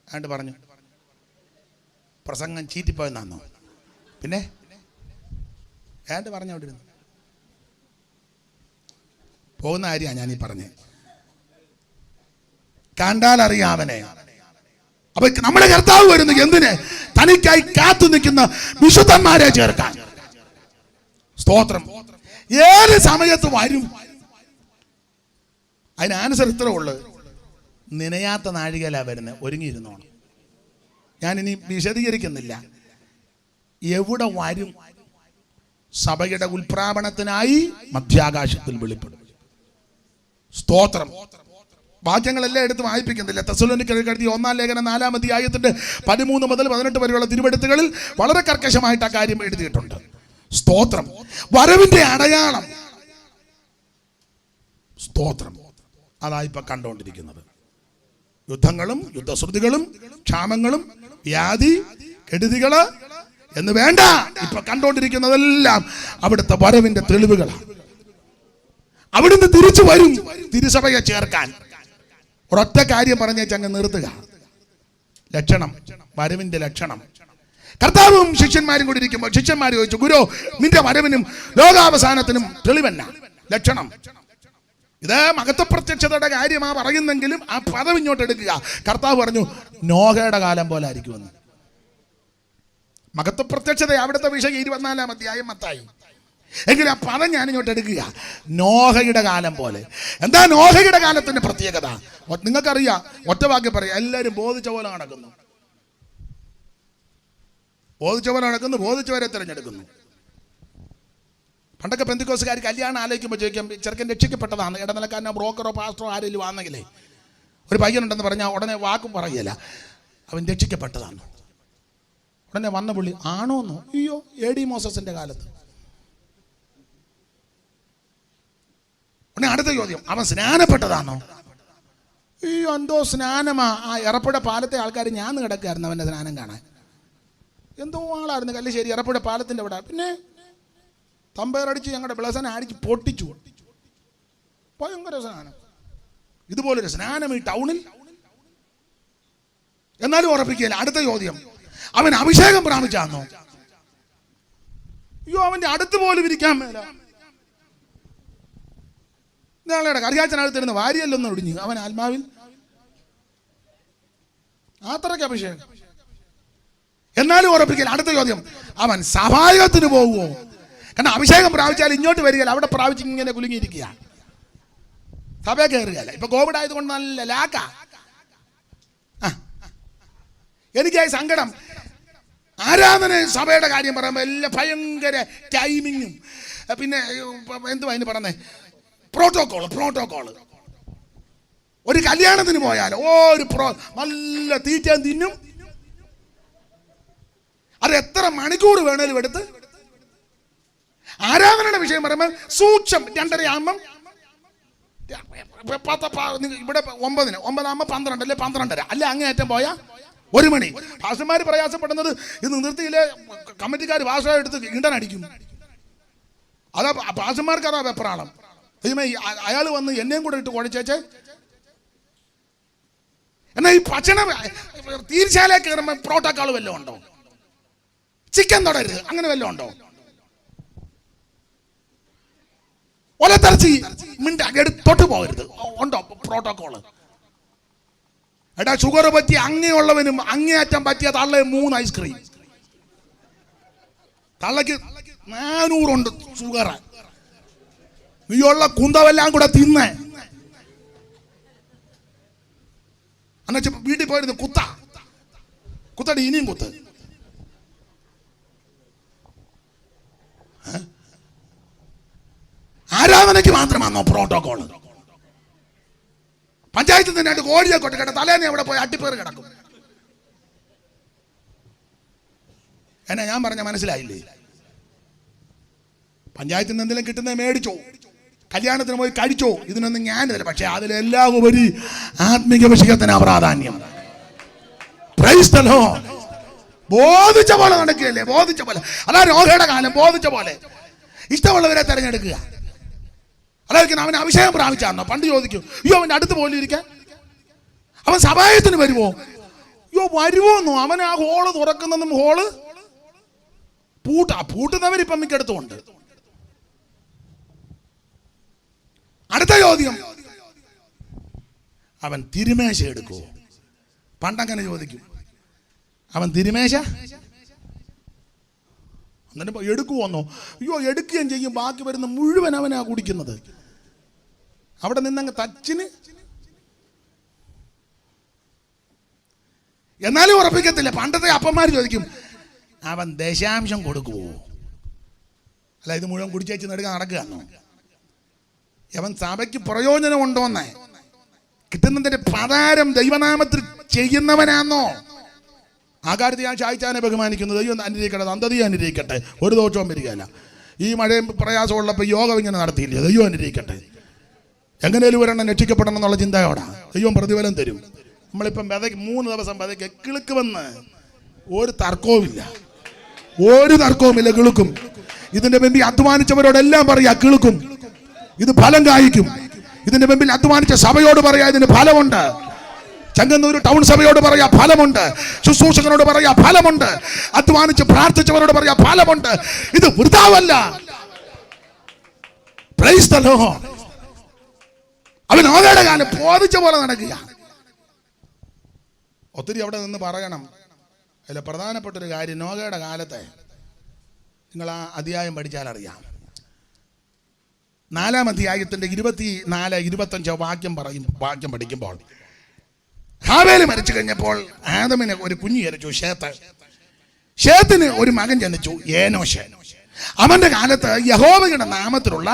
[SPEAKER 1] ആണ്ട് പറഞ്ഞു പ്രസംഗം ചീറ്റിപ്പോയെന്നാന്നോ? പിന്നെ ഏണ്ട് പറഞ്ഞു അവിടെ ഇരുന്നു പോകുന്ന കാര്യമാണ് ഞാനീ പറഞ്ഞേ. കണ്ടാലറിയാവനെ. അപ്പൊ നമ്മുടെ കർത്താവ് വരുന്നു. എന്തിന്? തനിക്കായി കാത്തു നിൽക്കുന്ന വിശുദ്ധന്മാരെ ചേർക്കാൻ. സ്തോത്രം. ഏത് സമയത്ത് വരും? അതിന് ആൻസർ ഇത്രേ ഉള്ളു. നനയാത്ത നാഴികയിലാ വരുന്നത്. ഒരുങ്ങിയിരുന്നോണം. ഞാനിനി വിശദീകരിക്കുന്നില്ല. എവിടെ വരും? സഭയുടെ ഉൽപ്രാപണത്തിനായി മധ്യാകാശത്തിൽ വെളിപ്പെടും. സ്തോത്രം. വാക്യങ്ങളെല്ലാം എടുത്ത് വായിപ്പിക്കുന്നില്ല. തെസ്സലോനിക്കർക്ക് എഴുതിയ 1-ാം ലേഖനം 4-ാം അധ്യായത്തിന്റെ 13 മുതൽ 18 വരെയുള്ള തിരുവെഴുത്തുകളിൽ വളരെ കർക്കശമായിട്ട് ആ കാര്യം എഴുതിയിട്ടുണ്ട്. സ്തോത്രം. വരവിന്റെ അടയാളം. സ്തോത്രം. അതായിപ്പോ കണ്ടുകൊണ്ടിരിക്കുന്നത്. യുദ്ധങ്ങളും യുദ്ധശ്രുതികളും ക്ഷാമങ്ങളും വ്യാധി കെടുതികള് എന്ന് വേണ്ട, ഇപ്പൊ കണ്ടുകൊണ്ടിരിക്കുന്നതെല്ലാം അവിടുത്തെ വരവിന്റെ തെളിവുകളാണ്. അവിടുന്ന് തിരിച്ചു വരും തിരുസഭയെ ചേർക്കാൻ. ഒരൊറ്റ കാര്യം പറഞ്ഞേച്ചങ്ങ് നിർത്തുക. ലക്ഷണം, വരവിന്റെ ലക്ഷണം. കർത്താവും ശിഷ്യന്മാരും കൂടി ഇരിക്കുമ്പോൾ ശിഷ്യന്മാർ ചോദിച്ചു, ഗുരു, നിന്റെ വരവിനും ലോകാവസാനത്തിനും തെളിവെന്ന ലക്ഷണം? ഇത് മഹത്വപ്രത്യക്ഷതയുടെ കാര്യമാ പറയുന്നെങ്കിലും ആ പദം ഇങ്ങോട്ട് എടുക്കുക. കർത്താവ് പറഞ്ഞു, നോഹയുടെ കാലം പോലെ ആയിരിക്കുമെന്ന്. മഹത്വപ്രത്യക്ഷത അവിടുത്തെ വിഷയം 24-ാം അധ്യായം മത്തായി. എങ്കിലും ആ പദം ഞാൻ ഇങ്ങോട്ട് എടുക്കുക, നോഹയുടെ കാലം പോലെ. എന്താ നോഹയുടെ കാലത്തിന്റെ പ്രത്യേകത? നിങ്ങൾക്കറിയാം, ഒറ്റ വാക്കി പറയാം, എല്ലാവരും ബോധിച്ച പോലെ നടക്കുന്നു. ബോധിച്ചവരെ തിരഞ്ഞെടുക്കുന്നു. പണ്ടൊക്കെ പെന്തിക്കോസുകാർ കല്യാണം ആലോചിക്കുമ്പോൾ ചോദിക്കും, ചെറുക്കൻ രക്ഷിക്കപ്പെട്ടതാണ്, ഇടനിലക്കാരനോ ബ്രോക്കറോ പാസ്റ്ററോ ആരെങ്കിലും ആണെങ്കിലേ, ഒരു പയ്യനുണ്ടെന്ന് പറഞ്ഞാൽ ഉടനെ വാക്കും പറയല, അവൻ രക്ഷിക്കപ്പെട്ടതാണ്. ഉടനെ വന്ന പുള്ളി, ആണോന്നോ? അയ്യോ, A.D. മോസസിന്റെ കാലത്ത്. ഉടനെ അടുത്ത ചോദ്യം, അവൻ സ്നാനപ്പെട്ടതാണോ? അയ്യോ, എന്തോ സ്നാനമാ, ആ എറപ്പുഴ പാലത്തെ ആൾക്കാർ ഞാൻ കിടക്കായിരുന്നു അവൻ്റെ സ്നാനം കാണാൻ. എന്തോ ആളായിരുന്നു കല്ലിശ്ശേരി എറപ്പുഴ പാലത്തിൻ്റെ അവിടെ. പിന്നെ തമ്പേറടിച്ച് ഞങ്ങളുടെ ബ്ലസനെ അടിച്ച് പൊട്ടിച്ചു. ഭയങ്കര സ്നാനം. ഇതുപോലൊരു സ്നാനം ഈ ടൗണിൽ എന്നാലും ഉറപ്പിക്കുകയില്ല. അടുത്ത ചോദ്യം, അവൻ അഭിഷേകം പ്രാപിച്ചാന്നോ? അയ്യോ, അവന്റെ അടുത്ത് പോലും ഇരിക്കാൻ മേല. ഞങ്ങളുടെ കറിയാച്ചനടുത്തിരുന്ന് വാരിയല്ലൊന്നും ഒടിഞ്ഞു അവൻ ആത്മാവിൽ. അത്രയ്ക്ക് അഭിഷേകം. എന്നാലും ഉറപ്പിക്കില്ല. അടുത്ത ചോദ്യം, അവൻ സഭായോഗത്തിന് പോകുമോ? കാരണം അഭിഷേകം പ്രാപിച്ചാൽ ഇങ്ങോട്ട് വരികയല്ല, അവിടെ പ്രാപിച്ച് ഇങ്ങനെ കുലുങ്ങിയിരിക്കുക, സഭ കയറുകയല്ല. ഇപ്പൊ കോവിഡ് ആയതുകൊണ്ട് നല്ല ലാക്ക. എനിക്കായി സങ്കടം. ആരാധന സഭയുടെ കാര്യം പറയുമ്പോൾ എല്ലാം ഭയങ്കര ടൈമിങ്ങും പിന്നെ എന്തുവാ അതിന് പറഞ്ഞേ, പ്രോട്ടോകോള്. ഒരു കല്യാണത്തിന് പോയാൽ നല്ല തീറ്റയും തിന്നും. അത് എത്ര മണിക്കൂർ വേണേലും എടുത്ത്. ആരാധനയുടെ വിഷയം പറയുമ്പോൾ സൂക്ഷം 2:30 ആകുമ്പം ഇവിടെ 9 ആകുമ്പോൾ 12 അല്ലെ 12:30 അല്ലെ അങ്ങേയറ്റം പോയാൽ 1 മണി. ഭാഷന്മാർ പ്രയാസപ്പെടുന്നത് ഇത് നിർത്തിയില്ലേ കമ്മിറ്റിക്കാർ ഭാഷ എടുത്ത് ഇണ്ടനടിക്കും. അതാ ഭാഷന്മാർക്ക് അതാ വെപ്രാളം. അയാൾ വന്ന് എന്നെയും കൂടെ ഇട്ട് കുഴച്ചേച്ചേ. എന്നാൽ ഈ ഭക്ഷണം തീർച്ചയായും കയറുമ്പോൾ പ്രോട്ടോക്കോൾ വല്ലതും ഉണ്ടോ? ചിക്കൻ തൊടരുത് അങ്ങനെ വല്ലതും ഉണ്ടോ? ഒലത്തറച്ചി തൊട്ട് പോകരുത് ഉണ്ടോ പ്രോട്ടോക്കോള്? എടാ, ഷുഗർ പറ്റി അങ്ങനെയുള്ളവനും അങ്ങേയറ്റം പറ്റിയ തള്ള 3 ഐസ്ക്രീം. തള്ളക്ക് 400 ഉണ്ട് ഷുഗർ. നീയുള്ള കുന്തവെല്ലാം കൂടെ തിന്ന് എന്നുവെച്ചാൽ വീട്ടിൽ പോയിരുന്നു കുത്തടി ഇനിയും കുത്ത്. ആരാധനയ്ക്ക് മാത്രമാണോ പ്രോട്ടോകോള്? പഞ്ചായത്തിൽ തന്നെ കോഴിയെ കൊട്ടിക്കട്ടെ, തലേന്ന് അവിടെ പോയി അട്ടിപ്പേറ് കിടക്കും. എന്നാ ഞാൻ പറഞ്ഞ മനസ്സിലായില്ലേ? പഞ്ചായത്തിൽ നിന്ന് എന്തെങ്കിലും കിട്ടുന്നത് മേടിച്ചോ, കല്യാണത്തിന് പോയി കഴിച്ചോ, ഇതിനൊന്നും ഞാനില്ല. പക്ഷെ അതിലെല്ലാം ഉപരി ആത്മീക വിഷയത്തിന് പ്രാധാന്യം. Praise the Lord. ബോധിച്ച പോലെ നടക്കുകയല്ലേ, ബോധിച്ച പോലെ. അതാ നോഹയുടെ കാലം, ബോധിച്ച പോലെ ഇഷ്ടമുള്ളവരെ തെരഞ്ഞെടുക്കുക. അതായിരിക്കും അവൻ അഭിഷേകം പ്രാപിച്ചാണോ? പണ്ട് ചോദിക്കും, അയ്യോ അവൻ്റെ അടുത്ത് പോലും ഇരിക്കാൻ. അവൻ സഭായത്തിന് വരുമോ? അയ്യോ വരുമോന്നോ? അവൻ ആ ഹോള് തുറക്കുന്നതും ഹോള് പൂട്ടുന്നവരിപ്പം മിക്കടുത്തുമുണ്ട്. അടുത്ത ചോദ്യം, അവൻ തിരുമേശ എടുക്കുമോ? പണ്ടങ്ങനെ ചോദിക്കും, അവൻ തിരുമേശ എന്നിട്ട് എടുക്കുവോന്നോ? അയ്യോ എടുക്കുകയും ചെയ്യും, ബാക്കി വരുന്ന മുഴുവൻ അവനാ കുടിക്കുന്നത്. അവിടെ നിന്നങ്ങ് തച്ചിന്. എന്നാലും ഉറപ്പിക്കത്തില്ല. പണ്ടത്തെ അപ്പന്മാർ ചോദിക്കും, അവൻ ദശാംശം കൊടുക്കുവോ? അല്ല, ഇത് മുഴുവൻ കുടിച്ചേച്ച് നെടുക്കാൻ നടക്കുകയാണോ? അവൻ സഭയ്ക്ക് പ്രയോജനമുണ്ടോന്നേ, കിട്ടുന്നതിന്റെ പതാരം ദൈവനാമത്തിൽ ചെയ്യുന്നവനാന്നോ? ആ കാര്യത്തിൽ ഞാൻ ഷായിച്ചാനെ ബഹുമാനിക്കുന്നു. ദൈവം അനുഗ്രഹിക്കട്ടെ, സന്തതിയെ അനുഗ്രഹിക്കട്ടെ, ഒരു ദോഷവും വരികയില്ല. ഈ മഴയും പ്രയാസമുള്ളപ്പോൾ യോഗം ഇങ്ങനെ നടത്തിയില്ലേ, ദൈവം അനുഗ്രഹിക്കട്ടെ. എങ്ങനെയും ഒരെണ്ണം രക്ഷിക്കപ്പെടണം എന്നുള്ള ചിന്തയോടാ ദൈവം പ്രതിഫലം തരും. നമ്മളിപ്പം 3 ദിവസം കിളുക്കുമെന്ന് ഒരു തർക്കവുമില്ല, ഒരു തർക്കവുമില്ല. കിളുക്കും. ഇതിന്റെ മുമ്പിൽ അധ്വാനിച്ചവരോടെല്ലാം പറയാ കിളുക്കും, ഇത് ഫലം കായ്ക്കും. ഇതിന്റെ മുമ്പിൽ അധ്വാനിച്ച സഭയോട് പറയാ ഇതിന് ഫലമുണ്ട്. ചെങ്ങന്നൂർ ടൗൺ സഭയോട് പറയാ ഫലമുണ്ട്. ശുശ്രൂഷകരോട് പറയാ ഫലമുണ്ട്. അധ്വാനിച്ച് പ്രാർത്ഥിച്ചവരോട് പറയാ ഫലമുണ്ട്. ഇത് വൃഥാവല്ല. Praise the Lord. അവൻ നോഹയുടെ കാലം ബോധിച്ച പോലെ നടക്കുക. ഒത്തിരി അവിടെ നിന്ന് പറയണം. അതിൽ പ്രധാനപ്പെട്ടൊരു കാര്യം, നോഹയുടെ കാലത്തെ നിങ്ങൾ ആ അധ്യായം പഠിച്ചാൽ അറിയാം. 4-ാം അധ്യായത്തിന്റെ 24-25 വാക്യം പഠിക്കുമ്പോൾ, ഹാവേൽ മരിച്ചു കഴിഞ്ഞപ്പോൾ ആദമിന് ഒരു കുഞ്ഞ് ജനിച്ചു, ഷേത്തിന് ഒരു മകൻ ജനിച്ചു, ഏനോശ്. അവന്റെ കാലത്ത് യഹോവയുടെ നാമത്തിലുള്ള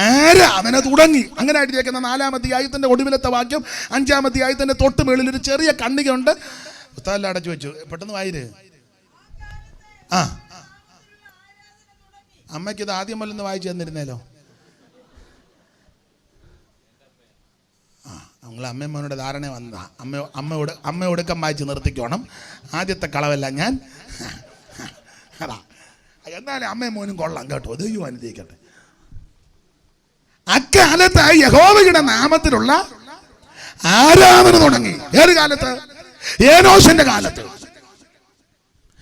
[SPEAKER 1] ആരാധന തുടങ്ങി. അങ്ങനെ എഴുതിയേക്കുന്ന 4-ാം അധ്യായത്തിന്റെ ഒടുവിലത്തെ വാക്യം 5-ാം അധ്യായത്തിന്റെ തൊട്ട് മേളിൽ ഒരു ചെറിയ കണ്ണികയുണ്ട്. പുസ്തകമെല്ലാം അടച്ചു വെച്ചു. പെട്ടെന്ന് വായിര്. ആ, അമ്മയ്ക്ക് ഇത് ആദ്യം മുതലൊന്ന് വായിച്ചു തന്നിരുന്നേലോ. നിങ്ങൾ അമ്മയും മോനോട് ധാരണ വന്നതാ. അമ്മ ഒടുക്കം വായിച്ച് നിർത്തിക്കോണം. ആദ്യത്തെ കളവല്ല ഞാൻ. അതാ, എന്നാലും അമ്മയും മോനും കൊള്ളാം കേട്ടോ. ദൈവം അനുഗ്രഹിക്കട്ടെ. അക്കാലത്ത് യഹോവയുടെ നാമത്തിലുള്ള ആരാധന തുടങ്ങി. ഏത് കാലത്ത്? ഏനോശിന്റെ കാലത്ത്.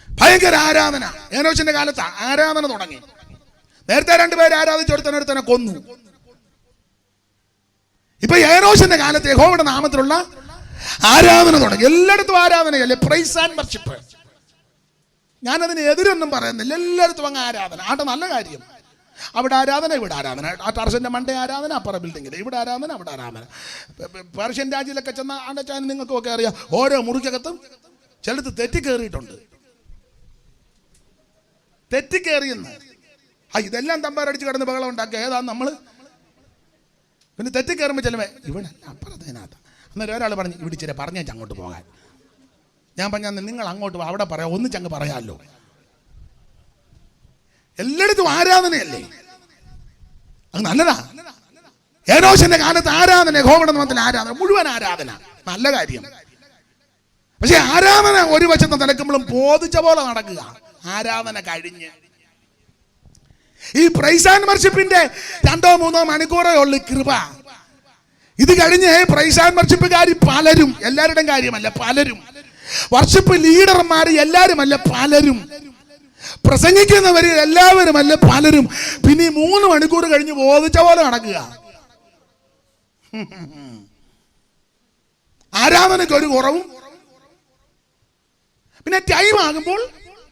[SPEAKER 1] ഭയങ്കര ആരാധന. ഏനോശിന്റെ കാലത്ത് ആരാധന തുടങ്ങി. നേരത്തെ 2 പേര് ആരാധിച്ചൊരുത്തനെ കൊന്നു. ഇപ്പൊ ഏനോശിന്റെ കാലത്ത് യഹോവയുടെ നാമത്തിലുള്ള ആരാധന തുടങ്ങി. എല്ലായിടത്തും ആരാധനയല്ലേ, പ്രൈസ് ആൻഡ് വർഷിപ്പ്. ഞാനതിന് എതിരൊന്നും പറയുന്നില്ല. എല്ലായിടത്തും അങ്ങ് ആരാധന. ആട്ടെ, നല്ല കാര്യം. അവിടെ ആരാധന, ഇവിടെ ആരാധന. ആ ടർഷന്റെ മണ്ടേ ആരാധന, അപ്പുറ ബിൽഡിങ്ങിൽ ഇവിടെ ആരാധന, അവിടെ ആരാധന. പേർഷ്യൻ രാജ്യത്തിലൊക്കെ ചെന്ന ആണ്ടച്ചാൻ നിങ്ങൾക്കൊക്കെ അറിയാം, ഓരോ മുറിക്കകത്തും ചിലടത്ത് തെറ്റിക്കേറിയിട്ടുണ്ട്. തെറ്റിക്കേറിയെന്ന് ഇതെല്ലാം തമ്പാരടിച്ച് കിടന്ന് ബഹളം ഉണ്ടാക്കുക. ഏതാ നമ്മൾ? പിന്നെ തെറ്റിക്കേറുമ്പോൾ ചിലവേ ഇവിടെ അപ്പുറത്തേനകത്ത്. അന്നേരം ഒരാൾ പറഞ്ഞു, ഇവിടെ ഇച്ചിരി പറഞ്ഞേച്ച് അങ്ങോട്ട് പോകാൻ. ഞാൻ പറഞ്ഞാൽ നിങ്ങൾ അങ്ങോട്ട് അവിടെ പറയാം, ഒന്നിച്ചങ്ങ് പറയാമല്ലോ. എല്ലായിടത്തും ആരാധനയല്ലേ, അത് നല്ലതാ. ഏനോശിന്റെ കാലത്ത് ആരാധന, യഹോവയുടെ നാമത്തിൽ ആരാധന, മുഴുവൻ ആരാധന, നല്ല കാര്യം. പക്ഷെ ആരാധന ഒരു വശത്ത് നടക്കുമ്പോഴും ബോധിച്ച പോലെ നടക്കുക. ആരാധന കഴിഞ്ഞ് ഈ പ്രൈസ് ആൻഡ് വർഷിപ്പിന്റെ 2-3 മണിക്കൂറേ ഉള്ളു കൃപ. ഇത് കഴിഞ്ഞ് പ്രൈസ് ആൻഡ് വർഷിപ്പുകാർ പലരും, എല്ലാവരുടെയും കാര്യമല്ല, പലരും വർഷിപ്പ് ലീഡർമാർ എല്ലാവരുമല്ല, പലരും പ്രസംഗിക്കുന്നവർ എല്ലാവരുമല്ല, പലരും. പിന്നെ 3 മണിക്കൂർ കഴിഞ്ഞ് ബോധിച്ച പോലെ നടക്കുക. ആരാധനയ്ക്ക് ഒരു കുറവും. പിന്നെ ടൈം ആകുമ്പോൾ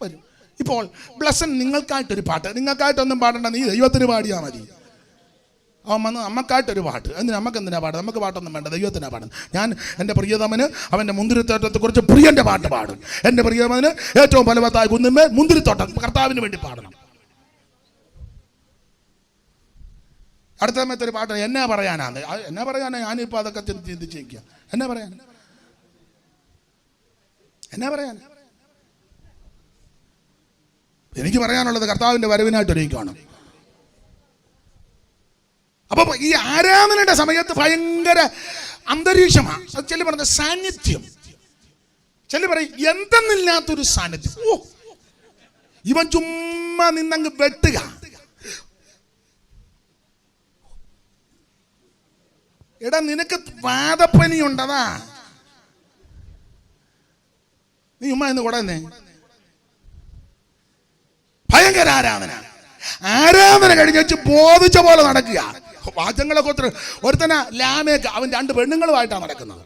[SPEAKER 1] വരും. ഇപ്പോൾ ബ്ലസ്സൻ നിങ്ങൾക്കായിട്ടൊരു പാട്ട്, നിങ്ങൾക്കായിട്ടൊന്നും പാടണ്ട, നീ ദൈവത്തിന് പാടിയാൽ മതി. അവൻ വന്ന് നമ്മക്കായിട്ടൊരു പാട്ട്. എന്തിനാ? നമുക്ക് എന്തിനാ പാടും? നമുക്ക് പാട്ടൊന്നും വേണ്ട, ദൈവത്തിനാ പാടും. ഞാൻ എൻ്റെ പ്രിയതമന് അവൻ്റെ മുന്തിരിത്തോട്ടത്തെക്കുറിച്ച് പ്രിയൻ്റെ പാട്ട് പാടും. എൻ്റെ പ്രിയതമന് ഏറ്റവും ഫലവത്തായ കുന്നിന്മേൽ മുന്തിരിത്തോട്ടം കർത്താവിന് വേണ്ടി പാടണം. അടുത്ത സമയത്തൊരു പാട്ട് എന്നാ പറയാനാണ്? ഞാനിപ്പോൾ അതൊക്കെ ചിന്തിച്ചിരിക്കുക. എന്നാ പറയാൻ? എനിക്ക് പറയാനുള്ളത് കർത്താവിൻ്റെ വരവിനായിട്ടൊരുക്കുകയാണ്. അപ്പൊ ഈ ആരാധനയുടെ സമയത്ത് ഭയങ്കര അന്തരീക്ഷമാണ്. ചില പറഞ്ഞ സാന്നിധ്യം, ചില പറയും എന്തെന്നില്ലാത്തൊരു സാന്നിധ്യം. ഓ, ഇവൻ ചുമ്മാ നിന്നങ്ങ് വെട്ടുക. എടാ, നിനക്ക് വാദപ്പനി ഉണ്ടതാ, നീ ഉമ്മ എന്ന് കൂടെ. ഭയങ്കര ആരാധന. ആരാധന കഴിഞ്ഞ് വെച്ച് ബോധിച്ച പോലെ നടക്കുക. വാചങ്ങളൊക്കെ ഒരുത്തന ലാമേക്ക്, അവൻ 2 പെണ്ണുങ്ങളുമായിട്ടാണ് നടക്കുന്നത്.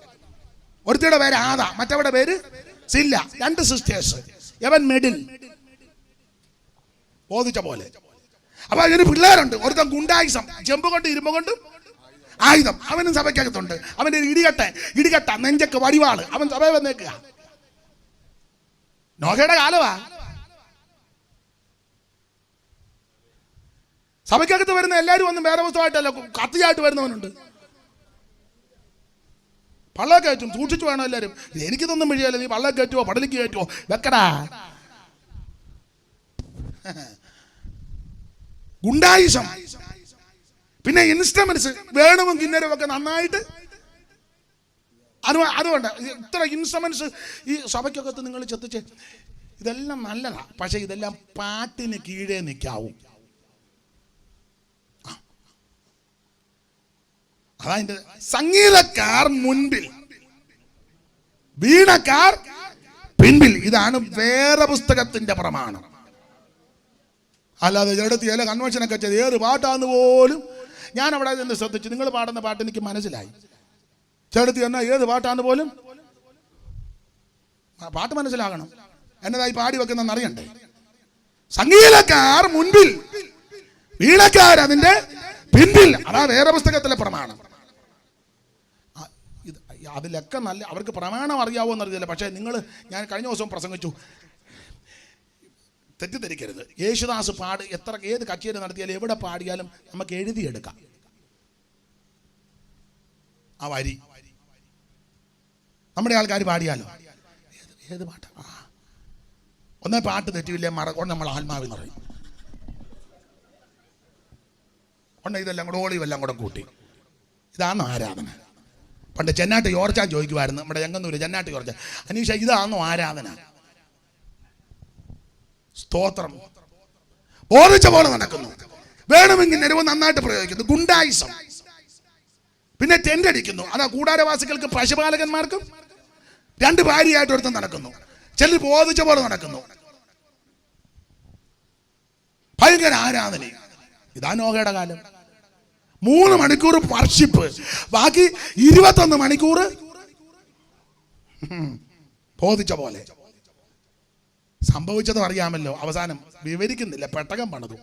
[SPEAKER 1] ഒരുത്തിയുടെ പേര് ആദ, മറ്റവരുടെ പേര് സില്ല. 2 സിസ്റ്റേഴ്സ്. അവൻ മിഡിൽ. ബോധിച്ച പോലെ. അപ്പൊ അതിന് പിള്ളേരുണ്ട്. ഒരുത്തൻ ഗുണ്ടായുസം, ചെമ്പ് കൊണ്ട് ഇരുമ്പ് കൊണ്ടും ആയുധം. അവനും സഭയ്ക്കകത്തുണ്ട്. അവന്റെ ഇടികട്ട നെഞ്ചക്ക് വടിവാള്. അവൻ സഭയെ വന്നേക്കുക. നോഹയുടെ കാലവാ. സഭയ്ക്കകത്ത് വരുന്ന എല്ലാവരും ഒന്നും വേറെ പുസ്തകമായിട്ടല്ല, കത്തിയായിട്ട് വരുന്നവനുണ്ട്. പള്ള കയറ്റും, സൂക്ഷിച്ചു വേണം എല്ലാവരും. എനിക്കിതൊന്നും വഴിയല്ല, നീ പള്ള കയറ്റുവോ പടലിക്ക് കയറ്റുവോ വെക്കടാ. ഗുണ്ടായുസം. പിന്നെ ഇൻസ്ട്രുമെന്റ്സ്, വേണവും കിന്നരവും ഒക്കെ നന്നായിട്ട് അതുകൊണ്ട് ഇത്ര ഇൻസ്ട്രുമെന്റ്സ് ഈ സഭയ്ക്കൊക്കെ നിങ്ങൾ ചെത്തിച്ച് ഇതെല്ലാം നല്ലതാ. പക്ഷെ ഇതെല്ലാം പാട്ടിന് കീഴേ നിൽക്കാവും. അതായത് സംഗീതക്കാർ മുൻപിൽ, വീണക്കാർ പിൻപിൽ. ഇതാണ് വേറെ പുസ്തകത്തിന്റെ പ്രമാണം. അല്ലാതെ എടുത്ത് ചില കൺവെൻഷനൊക്കെ ചെയ്ത് ഏത് പാട്ടാന്ന് പോലും ഞാൻ അവിടെ നിന്ന് ശ്രദ്ധിച്ചു. നിങ്ങൾ പാടുന്ന പാട്ട് എനിക്ക് മനസ്സിലായി. ചേട്ടത്തി എന്നാ ഏത് പാട്ടാന്ന് പോലും പാട്ട് മനസ്സിലാകണം. എന്നതായി പാടി വെക്കുന്ന അറിയണ്ടേ? സംഗീതക്കാർ മുൻപിൽ, വീണക്കാർ അതിന്റെ പിൻപിൽ. അതാ വേറെ പുസ്തകത്തിലെ പ്രമാണം. അതിലൊക്കെ നല്ല അവർക്ക് പ്രമാണം അറിയാവോ എന്നറിയില്ല. പക്ഷേ ഞാൻ കഴിഞ്ഞ ദിവസം പ്രസംഗിച്ചു, തെറ്റിദ്ധരിക്കരുത്. യേശുദാസ് ഏത് കച്ചേരി നടത്തിയാലും എവിടെ പാടിയാലും നമുക്ക് എഴുതിയെടുക്കാം ആ വരി. നമ്മുടെ ആൾക്കാർ പാടിയാലോ ഏത് പാട്ട് ഒന്നേ പാട്ട് തെറ്റിയില്ലേ മറക്കൊണ്ട് നമ്മൾ ആത്മാവിൽ നിറയും. ഇതെല്ലാം കൂടെ ഓളിവെല്ലാം കൂടെ കൂട്ടി ഇതാണോ ആരാധന? പണ്ട് ചെന്നാട്ട് യോർച്ച ചോദിക്കുമായിരുന്നു, നമ്മുടെ ചെങ്ങന്നൂര് ചെന്നാട്ട് യോർച്ച, അനീഷ ഇതാണോ ആരാധന? സ്തോത്രം ബോധിച്ച പോലെ നടക്കുന്നു. വേണമെങ്കിൽ നിരവ് നന്നായിട്ട് പ്രയോഗിക്കുന്നു. ഗുണ്ടായിസം, പിന്നെ ടെന്റ് അടിക്കുന്നു. അതാ കൂടാരവാസികൾക്ക് പശുപാലകന്മാർക്കും 2 ഭാര്യയായിട്ട് ഒരുത്തം നടക്കുന്നു. ചിലർ ബോധിച്ച പോലെ നടക്കുന്നു. ഭയങ്കര ആരാധന. ഇതാ നോഹയുടെ കാലം. 3 മണിക്കൂർ വർഷിപ്പ്, ബാക്കി 21 മണിക്കൂർ ബോധിച്ച പോലെ. സംഭവിച്ചതും അറിയാമല്ലോ. അവസാനം വിവരിക്കുന്നില്ല. പെട്ടകം പണിതു,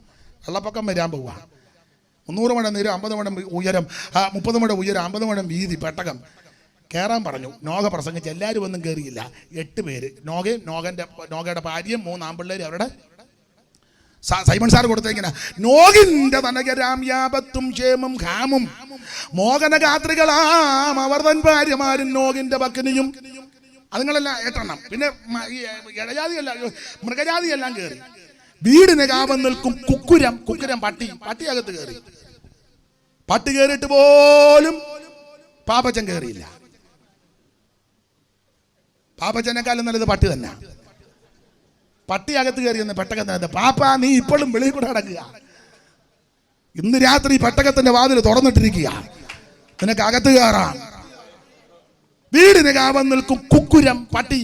[SPEAKER 1] വെള്ളപ്പൊക്കം വരാൻ പോവുക. 300 മുഴം നീരം, 50 മുഴം ഉയരം, 30 മുഴം ഉയരം, 50 മുഴം വീതി. പെട്ടകം കയറാൻ പറഞ്ഞു. നോഹ പ്രസംഗിച്ച് എല്ലാവരും ഒന്നും കയറിയില്ല. 8 പേര്, നോഹയും നോഹയുടെ ഭാര്യയും 3 ആൺപിള്ളേരും അവരുടെ സൈമൺ സാർ കൊടുത്തിരിക്കുന്ന നോഹിന്റെ തനകരാം യാപത്തും ക്ഷേമം ഹാമും മോഹനഗാത്രികളാം അവർ തൻ ഭാര്യമാരും നോഹിന്റെ പക്കനിയും. അതുങ്ങളെല്ലാം 8 എണ്ണം. പിന്നെ മൃഗജാതിയെല്ലാം കയറി. വീടിന് കാവം നിൽക്കും കുക്കുരം പട്ടിയകത്ത് കയറി. പട്ടി കയറിയിട്ട് പോലും പാപ്പച്ചൻ കയറിയില്ല. പാപ്പച്ചനെക്കാളും നല്ലത് പട്ടി തന്നെ. പട്ടി അകത്ത് കയറിയെന്ന് പെട്ടകത്തിനകത്ത്. പാപ്പ നീ ഇപ്പോഴും വെളിയിൽ കൂടെ നടക്കുക. ഇന്ന് രാത്രി പെട്ടകത്തിന്റെ വാതിൽ തുറന്നിട്ടിരിക്കുക, നിനക്ക് അകത്ത് കയറാം. വീടിന് കാവം നിൽക്കും കുക്കുരം പട്ടി.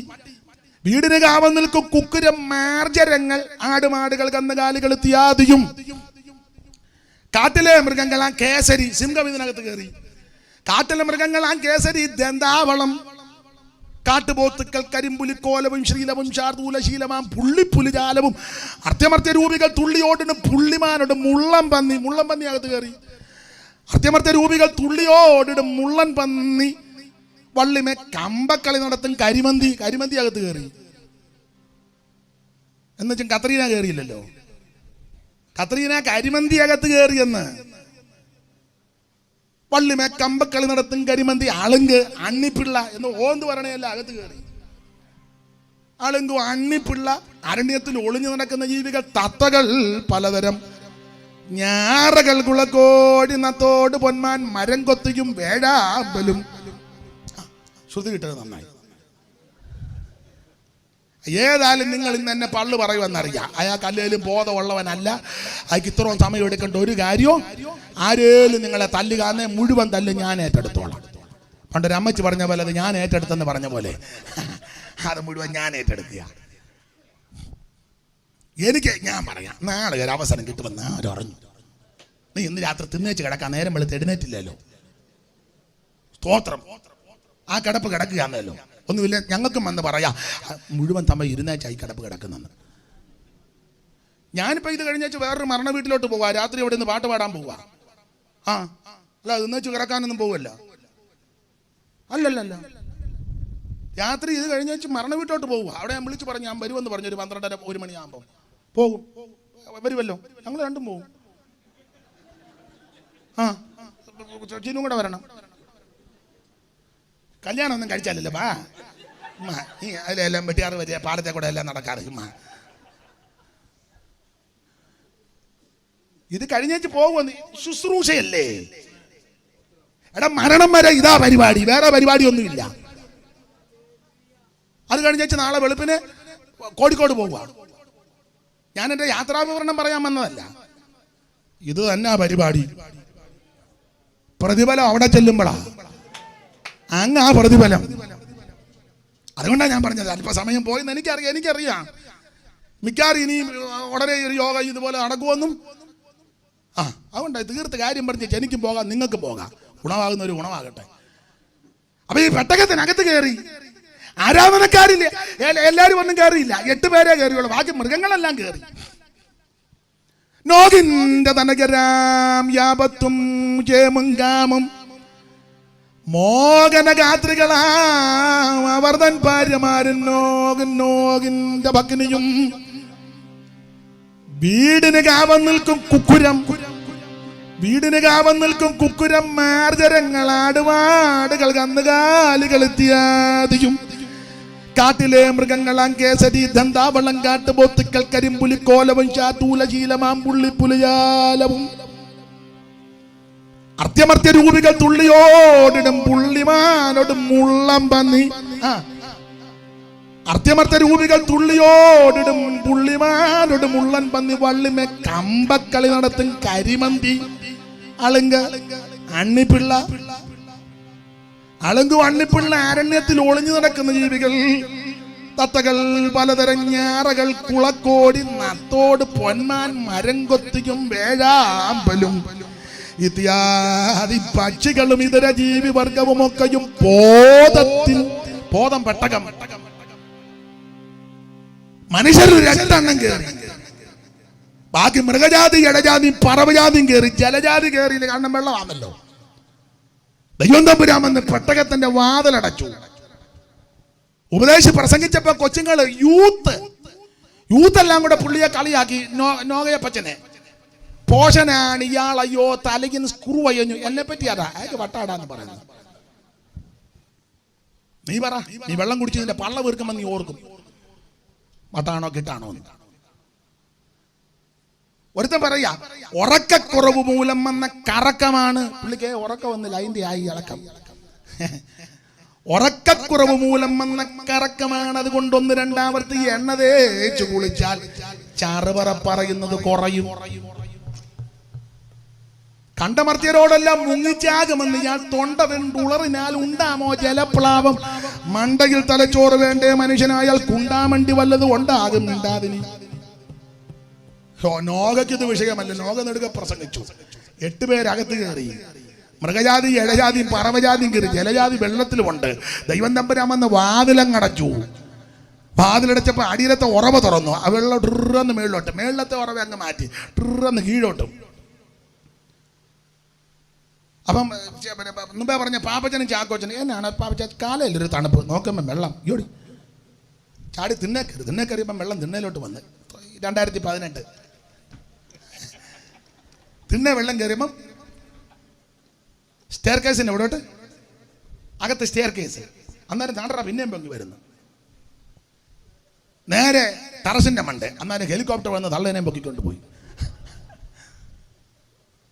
[SPEAKER 1] വീടിന് കാവം നിൽക്കും കുക്കുരം മാർജരങ്ങൾ, ആടുമാടുകൾ, കന്നുകാലികൾ ഇത്യാദിയും. കാട്ടിലെ മൃഗങ്ങളാം കേസരി, സിംഹം ഇതിനകത്ത് കയറി. കാട്ടിലെ മൃഗങ്ങളാം കേസരി, ദന്താവളം, കാട്ടുപോത്തുക്കൾ, കരിമ്പുലിക്കോലവും ശ്രീലവും ശാർദൂലശീലമാം പുള്ളിപ്പുലിജാലവും, അർത്യമർത്യ രൂപികൾ, തുള്ളിയോടിനും പുള്ളിമാനോടും മുള്ളം പന്നി അകത്ത് കയറി. അർത്യമർത്യ രൂപികൾ തുള്ളിയോടിനും മുള്ളൻ പന്നി, വള്ളിമേ കമ്പക്കളി നടത്തും കരിമന്തി അകത്ത് കയറി. എന്നുവെച്ചാൽ കത്രീന കയറിയില്ലല്ലോ. കത്രീന കരിമന്തി അകത്ത് കയറിയെന്ന്. വള്ളിമേ കമ്പക്കളി നടത്തും കരിമന്തി, അളുങ്ക്, അണ്ണിപ്പിള്ള എന്ന് ഓന്ത് പറയണയല്ല അകത്ത് കയറി. അളുങ്കു, അണ്ണിപ്പിള്ള, അരണ്യത്തിൽ ഒളിഞ്ഞു നടക്കുന്ന ജീവികൾ, തത്തകൾ പലതരം, ഞാറകൾ, കുളക്കോടി, നത്തോട്, പൊന്മാൻ, മരം കൊത്തിയും വേഴാമ്പലും. ശ്രുതി കിട്ടത് നന്നായി. ഏതായാലും നിങ്ങൾ ഇന്ന് എന്നെ പള്ളു പറയുമെന്നറിയാം. അയാൾക്ക് അല്ലേലും ബോധമുള്ളവനല്ല. അയാൾക്ക് ഇത്രയും സമയം എടുക്കേണ്ട ഒരു കാര്യവും. ആരേലും നിങ്ങളെ തല്ലുകാന്നെ മുഴുവൻ തല്ല് ഞാൻ ഏറ്റെടുത്തോളാം. പണ്ടൊരു അമ്മച്ചി പറഞ്ഞ പോലെ, അത് ഞാൻ ഏറ്റെടുത്തെന്ന് പറഞ്ഞ പോലെ അത് മുഴുവൻ ഞാൻ ഏറ്റെടുക്കുക. ഞാൻ പറയാം, നാളെ ഒരു അവസരം കിട്ടുമെന്ന് ആരറിഞ്ഞു? നീ ഇന്ന് രാത്രി തിന്നേച്ച് കിടക്കാൻ നേരം വെളുത്ത് എഴുന്നേറ്റില്ലല്ലോ. സ്തോത്രം. ആ കിടപ്പ് കിടക്കുകയാണല്ലോ. ഒന്നുമില്ല, ഞങ്ങൾക്കും വന്ന് പറയാം മുഴുവൻ തമ്മ ഇരുന്നേച്ചായി കിടപ്പ് കിടക്കുന്നെന്ന്. ഞാനിപ്പോൾ ഇത് കഴിഞ്ഞേച്ച് വേറൊരു മരണ വീട്ടിലോട്ട് പോവാ. രാത്രി അവിടെ നിന്ന് പാട്ട് പാടാൻ പോവാ. അല്ല ഇന്നേച്ച് കിടക്കാനൊന്നും പോവല്ല. അല്ലല്ല, രാത്രി ഇത് കഴിഞ്ഞേച്ച് മരണ വീട്ടിലോട്ട് പോവുക. അവിടെ ഞാൻ വിളിച്ച് പറഞ്ഞു, ഞാൻ വരുമെന്ന് പറഞ്ഞു. ഒരു 12:30 1 മണിയാകുമ്പോൾ പോകും. വരുമല്ലോ, ഞങ്ങൾ രണ്ടും പോകും. ചീനും കൂടെ വരണം. കല്യാണം ഒന്നും കഴിച്ചാലല്ലോ ബാ. നീ അതിലെല്ലാം വെട്ടിയാറ് വരിക, പാടത്തെ കൂടെ എല്ലാം നടക്കാറ്. ഇത് കഴിഞ്ഞേച്ച് പോകുമെന്ന്. ശുശ്രൂഷയല്ലേ എടാ, മരണം വരെ ഇതാ പരിപാടി, വേറെ പരിപാടി ഒന്നുമില്ല. അത് കഴിഞ്ഞ് നാളെ വെളുപ്പിന് കോഴിക്കോട് പോവുക. ഞാൻ എൻ്റെ യാത്രാവിവരണം പറയാൻ വന്നതല്ല. ഇത് തന്നെ പരിപാടി. പ്രതിഫലം അവിടെ ചെല്ലുമ്പോഴാ അങ്ങ് ആ പ്രതിഫലം. അതുകൊണ്ടാണ് ഞാൻ പറഞ്ഞത് അല്പസമയം പോയെന്ന് എനിക്കറിയാം. മിക്കാറും ഇനി ഉടനെ ഒരു യോഗ ഇതുപോലെ നടക്കുമെന്നും. അതുകൊണ്ടാണ് തീർത്ത് കാര്യം പറഞ്ഞ് എനിക്കും പോകാം, നിങ്ങൾക്ക് പോകാം. ഗുണമാകുന്ന ഒരു ഗുണമാകട്ടെ. അപ്പൊ ഈ പെട്ടകത്തിനകത്ത് കയറി ആരാധനക്കാരില്ല, എല്ലാരും ഒന്നും കയറിയില്ല. 8 പേരെ കയറിയുള്ളൂ, ബാക്കി മൃഗങ്ങളെല്ലാം കയറി. നോകിന്റെ തനകരാം യാപത്തും ജേമുങ്കാമും മോഹനഗാത്രികളാം അവർതൻ ഭാര്യമാരും നോകിന്റെ ഭഗ്നിയും. വീടിന് കാവം നിൽക്കും കുക്കുരം മാർജരങ്ങൾ ആടുവാടുകൾ കന്നുകാലികൾ ഇത്യാദിയും. കാട്ടിലെ മൃഗങ്ങളാം കേസരി ദന്താവളം കാട്ടുപോത്തുക്കൾ കരിമ്പുലി കോലവും ശാതൂലശീലമാം പുള്ളിപ്പുലിജാലവും. അർത്യമർത്യ രൂപികൾ തുള്ളിയോടിടും പുള്ളിമാനോടും മുള്ളം പന്നി. അർത്യമർത്യ രൂപികൾ തുള്ളിയോടിടും പുള്ളിമാനോടും മുള്ളൻ പന്നി. വള്ളിമേ കമ്പക്കളി നടത്തും കരിമന്തി അളുങ്ക അണ്ണിപ്പിള്ള. അണ്ണിപ്പിള്ള അരണ്യത്തിൽ ഒളിഞ്ഞു നടക്കുന്ന ജീവികൾ. തത്തകൾ, പലതരം ഞാറകൾ, കുളക്കോടി, നത്തോട്, പൊന്മാൻ, മരംകൊത്തിയും വേഴാമ്പലും ഇത്യാദി പക്ഷികളും ഇതര ജീവിവർഗവും ഒക്കെയും ബോധം പെട്ടകം. മനുഷ്യർ 2 എണ്ണം കയറി. ബാക്കി മൃഗജാതി, ഇടജാതിയും പറവജാതിയും കയറി. ജലജാതി കയറിയില്ല, കാരണം വെള്ളമാണല്ലോ. ദൈവം തമ്പുരാമെന്ന് പെട്ടകത്തിന്റെ വാതിലടച്ചു. ഉപദേശി പ്രസംഗിച്ചപ്പോ കൊച്ചുങ്ങള് യൂത്ത് എല്ലാം കൂടെ പുള്ളിയെ കളിയാക്കി. നോകയപ്പച്ചനെ പോഷനാണ് ഇയാൾ, അയ്യോ തലകിന് സ്ക്രൂ അയ്യോ, എന്നെ പറ്റി അതാ അയാൾക്ക് വട്ടാടാന്ന് പറയുന്നത്. നീ പറ, നീ വെള്ളം കുടിച്ചതിന്റെ പള്ള വീർക്കുമ്പോ നീ ഓർക്കും വട്ടാണോ കിട്ടാണോ എന്ന്. ഒരുത്തൻ പറയാ ഉറക്കക്കുറവ് മൂലം വന്ന കറക്കമാണ്. പുള്ളിക്ക് ഉറക്കം വന്നില്ല, അതിന്റെ ആയി ഇളക്കം. ഉറക്കക്കുറവ് മൂലം വന്ന കറക്കമാണ്. അതുകൊണ്ട് 1-2 ആവർത്തി എണ്ണ തേച്ച് കുളിച്ചാൽ ചറുപറ പറയുന്നത് കുറയും. കണ്ടമർത്തിയരോടെല്ലാം മുങ്ങിച്ചാകുമെന്ന് ഇയാൾ തൊണ്ട വെണ്ടുളറിനാൽ ഉണ്ടാമോ ജലപ്ലാവം. മണ്ടയിൽ തലച്ചോറ് വേണ്ടേ മനുഷ്യനായാൽ കുണ്ടാമണ്ടി വല്ലതും ഉണ്ടാകും മിണ്ടാതിനി. നോകയ്ക്ക് ഇത് വിഷയമല്ല. നോക നെടുക പ്രസംഗിച്ചു. 8 പേരകത്ത് കയറി. മൃഗജാതി, ഇഴജാതിയും പറവജാതിയും കയറി. ജലജാതി വെള്ളത്തിലുമുണ്ട്. ദൈവം തമ്പുരാമെന്ന് വാതിലങ്ങടച്ചു. വാതിലടച്ചപ്പോൾ അടിയിലത്തെ ഉറവ തുറന്നു. ആ വെള്ളം ട്രിറന്ന് മേളിലോട്ട്, മേളിലത്തെ ഉറവ അങ്ങ് മാറ്റി ട്രിറന്ന് കീഴോട്ടും. അപ്പം മുമ്പേ പറഞ്ഞ പാപ്പച്ചനും ചാക്കോച്ചനും എന്നാണ് പാപ്പച്ച കാലയിലൊരു തണുപ്പ് നോക്കുമ്പോൾ വെള്ളം യോടി ചാടി തിന്നേക്കറിയപ്പം വെള്ളം തിണ്ണയിലോട്ട് വന്ന് 2018 തിണ്ണ വെള്ളം കയറിയപ്പം സ്റ്റെയർ കേസിന് എവിടോട്ട് അകത്ത് സ്റ്റെയർ കേസ്. അന്നേരം താണ്ടറ പിന്നെയും പൊങ്ങി വരുന്നു. നേരെ ടെറസിന്റെ മണ്ടേ. അന്നേരം ഹെലികോപ്റ്റർ വന്ന് തള്ളേനെയും പൊക്കിക്കൊണ്ട് പോയി.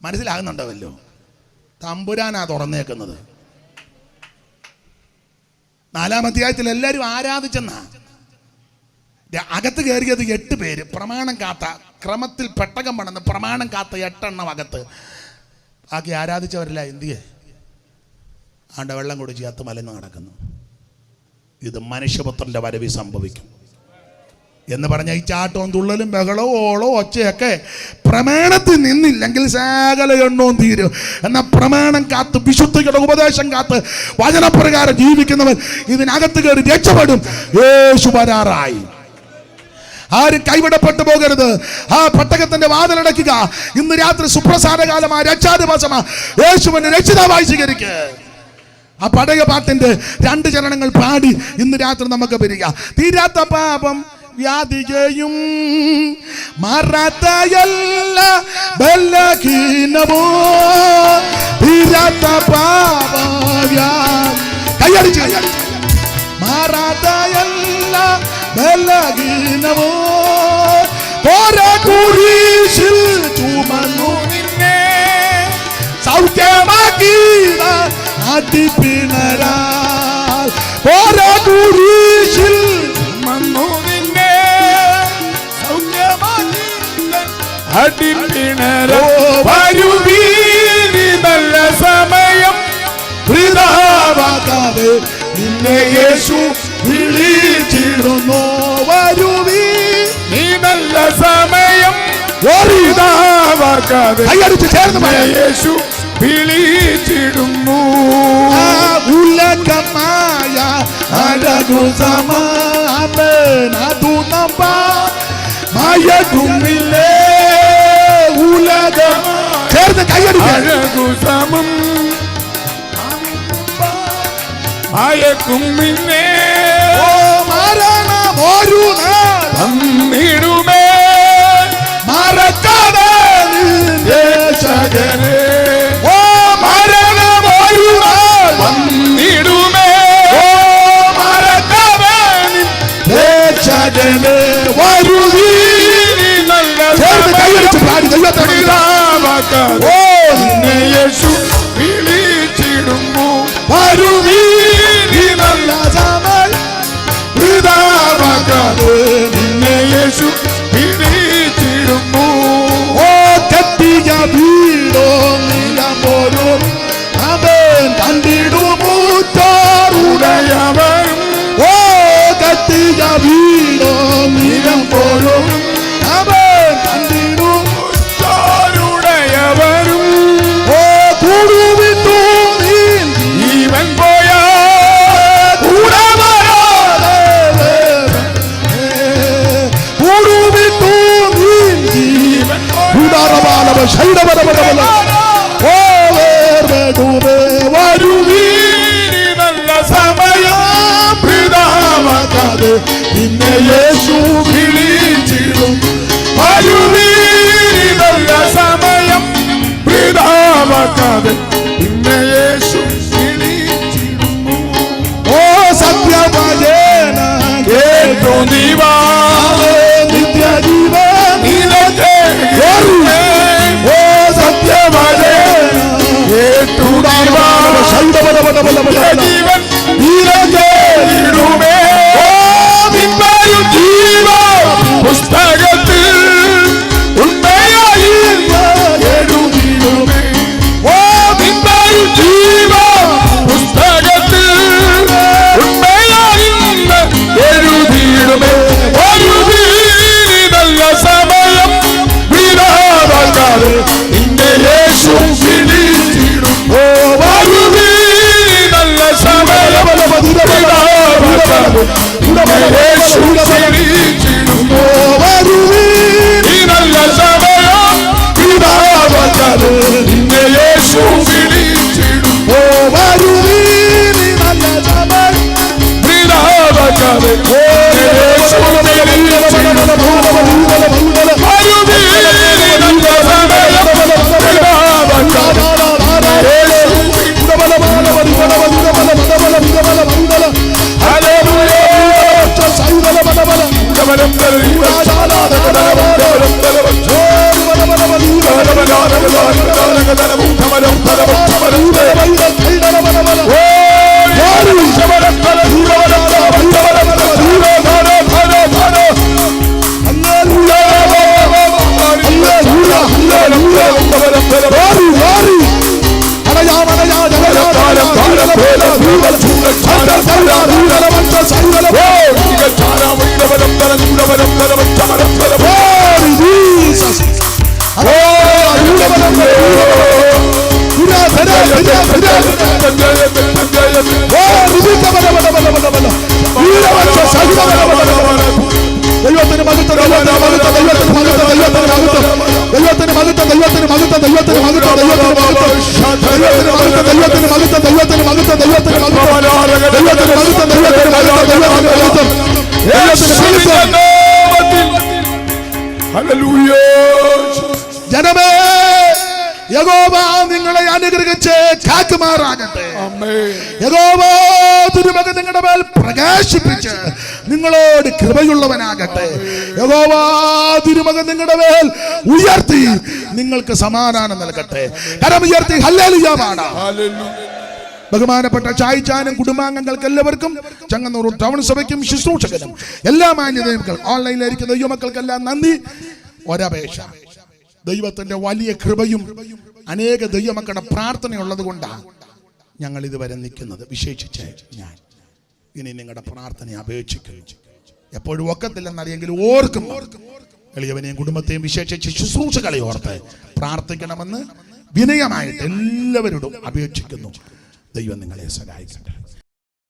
[SPEAKER 1] മനസ്സിലാകുന്നുണ്ടാവല്ലോ, തമ്പുരാനാ തുറന്നേക്കുന്നത്. 4-ാം അധ്യായത്തിൽ എല്ലാവരും ആരാധിച്ചെന്നാ. അകത്ത് കയറിയത് 8 പേര്. പ്രമാണം കാത്ത ക്രമത്തിൽ പെട്ടകം പണന്ന് പ്രമാണം കാത്ത 8 എണ്ണം അകത്ത്. ബാക്കി ആരാധിച്ചവരില്ല. എന്തിയെ ആണ്ട വെള്ളം കുടിച്ച് അത്ത് മലന്ന് നടക്കുന്നു. ഇത് മനുഷ്യപുത്രന്റെ വരവി സംഭവിക്കും എന്ന് പറഞ്ഞ ഈ ചാട്ടവും തുള്ളലും ബഹളവും ഓളോ ഒച്ചയൊക്കെ പ്രമാണത്തിൽ നിന്നില്ലെങ്കിൽ സകല എണ്ണവും തീരും. എന്നാൽ പ്രമാണം കാത്ത് വിശുദ്ധിയുടെ ഉപദേശം കാത്ത് വചനപ്രകാരം ജീവിക്കുന്നവൻ ഇതിനകത്ത് കയറി രക്ഷപ്പെടും. യേശു വരാറായി. ആരും കൈവിടപ്പെട്ടു പോകരുത്. ആ പെട്ടകത്തിന്റെ വാതിലടയ്ക്കുക. ഇന്ന് രാത്രി സുപ്രസാദകാലമാ, രക്ഷാദിവസമാ. യേശുവിനെ രക്ഷിതാവായി സ്വീകരിക്കുക. ആ പടയ പാട്ടിന്റെ 2 ചരണങ്ങൾ പാടി ഇന്ന് രാത്രി നമുക്ക് വരിക. തീരാത്ത പാപം വ്യാധികയും മാറാത്ത എല്ലാ ബലഹീനമോ തീരാത്ത പാപം കൈയടിച്ച് മാറാത്ത എല്ലാ ബലഹീനമോ കുരിശിൽ ചുമന്നു നിന്നെ സൗഖ്യമാക്കി അടിപ്പിണരാൽ കുരിശിൽ
[SPEAKER 3] അടിപ്പിണര വരുവീനി നല്ല സമയം വൃഥാവാക്കാതെ നിന്നെ യേശു വിളിച്ചിടുന്നു. വരുവീ നീ നല്ല സമയം വൃഥാവാക്കാതെ യേശു വിളിച്ചിടുന്നു.
[SPEAKER 1] ഉലകമായ അഴകു സമാനതു നമ്പ മയകുമില്ലേ ഉലകം ചേർന്ന് കൈയടിക്കുക.
[SPEAKER 3] അഴകു സമം മയക്കുമില്ലേ
[SPEAKER 1] മരണം ഒരു
[SPEAKER 3] തന്നിടുമേ
[SPEAKER 1] മറക്കാതെ
[SPEAKER 3] ദേശകനെ മരണം ഒരു വന്നിടുമേ
[SPEAKER 1] മറക്കാതെ ദേശകനെ വരുവീനി നല്ല ചേർന്ന് കൈയടിച്ച് പാടി ദൈവത്തെ
[SPEAKER 3] നിന്നെ യേശു വിളിച്ചിടുന്നു.
[SPEAKER 1] വരുവീനി നല്ല സമയം
[SPEAKER 3] വൃഥാവാക്കാതെ നിന്നെ യേശു വിളിച്ചിടുന്നു.
[SPEAKER 1] ഓ കെട്ടിയ വീടോ നിലം പോലും അവൻ കണ്ടിടുമൂറ്റോറുടയവൻ. ഓ കെട്ടിയ വീടോ നിലം പോലും അവൻ
[SPEAKER 3] കണ്ടിടുമൂറ്റോറുടയവനും.
[SPEAKER 1] ഓ കൂടുവിട്ടു
[SPEAKER 3] ജീവൻ പോയാ
[SPEAKER 1] കൂടെ വരാതെ കൂടുവിട്ടു
[SPEAKER 3] ജീവൻ വരുവീനി നല്ല സമയം പിതാവാക്കാതെ നിന്നെ യേശു വിളിച്ചിടും. വരുവീനി നല്ല സമയം പിതാവാക്കാതെ നിന്നെ യേശു വിളിച്ചിടുന്നു.
[SPEAKER 1] ഓ സത്യവചന
[SPEAKER 3] കേട്ടോ നീവാ
[SPEAKER 1] നിത്യജീവൻ
[SPEAKER 3] നിലത്തെ ഓ സത്യവചന കേട്ടു നീവാ ജീവൻ നിലചേരിടുമേ. നിന്മയും ജീവ പുസ്തകത്തിൽ ഉണ്മയായി എഴുതിടുമേ. ഓ നിന്മയും ജീവ പുസ്തകത്തിൽ ഉണ്മയായി എഴുതിടുമേ. വരുവീനി നല്ല സമയം വിടാതെ നിന്നെ യേശു വിളിച്ചിടും. ഓ വരുവീനി നല്ല സമയം വിടാതെ നിന്നെ യേശു വിളിച്ചിടും. ഓ വരുവീനി നല്ല സമയം വിടാതെ നിന്നെ യേശു വിളിച്ചിടും.
[SPEAKER 1] ഓ വരുവീനി നല്ല സമയം
[SPEAKER 3] വിടാതെ യേശു വിളിച്ചിടും.
[SPEAKER 1] ദൈവത്തിന് മഹത്വം, ദൈവത്തിന് മഹത്വം, ദൈവത്തിന് മഹത്വം, ദൈവത്തിന് മഹത്വം, ദൈവത്തിന് മഹത്വം, ദൈവത്തിന് മഹത്വം, ദൈവത്തിന് മഹത്വം, ദൈവത്തിന് മഹത്വം, ദൈവത്തിന് മഹത്വം, ദൈവത്തിന് മഹത്വം, ദൈവത്തിന് മഹത്വം, ദൈവത്തിന് മഹത്വം, ദൈവത്തിന് മഹത്വം, ദൈവത്തിന് മഹത്വം, ദൈവത്തിന് മഹത്വം. ജനമേ, യഹോവ നിങ്ങളെ അനുഗ്രഹിച്ച് കാക്കുമാറാകട്ടെ. യഹോവ തിരുമകൻ നിങ്ങളുടെ മേൽ പ്രകാശിപ്പിച്ച് നിങ്ങളോട് കൃപയുള്ളവനാകട്ടെ. യഹോവ തിരുമകൻ നിങ്ങളുടെ മേൽ ഉയർത്തി നിങ്ങൾക്ക് സമാധാനം നൽകട്ടെ. കരം ഉയർത്തി ഹല്ലേലൂയ പാടാം. ബഹുമാനപ്പെട്ട ചായ്ച്ചാനും കുടുംബാംഗങ്ങൾക്ക് എല്ലാവർക്കും ചങ്ങന്നൂർ ടൗൺ സഭയ്ക്കും ശുശ്രൂഷകനും എല്ലാ മാന്യതയും ഓൺലൈനിലായിരിക്കുന്ന യുവമക്കൾക്കെല്ലാം നന്ദി. ഒരപേക്ഷ, ദൈവത്തിന്റെ വലിയ കൃപയും അനേക ദൈവമക്കളുടെ പ്രാർത്ഥനയുള്ളത് കൊണ്ടാണ് ഞങ്ങൾ ഇതുവരെ നിൽക്കുന്നത്. വിശേഷിച്ച് ഞാൻ ഇനി നിങ്ങളുടെ പ്രാർത്ഥനയെ അപേക്ഷിക്കുന്നു. എപ്പോഴും ഒക്കത്തില്ലെന്നറിയെങ്കിലും ഓർക്കും എളിയവനെയും കുടുംബത്തെയും വിശേഷിച്ച് ശുശ്രൂഷകളെ ഓർത്ത് പ്രാർത്ഥിക്കണമെന്ന് വിനയമായിട്ട് എല്ലാവരോടും അപേക്ഷിക്കുന്നു. ദൈവം നിങ്ങളെ സഹായിക്കട്ടെ.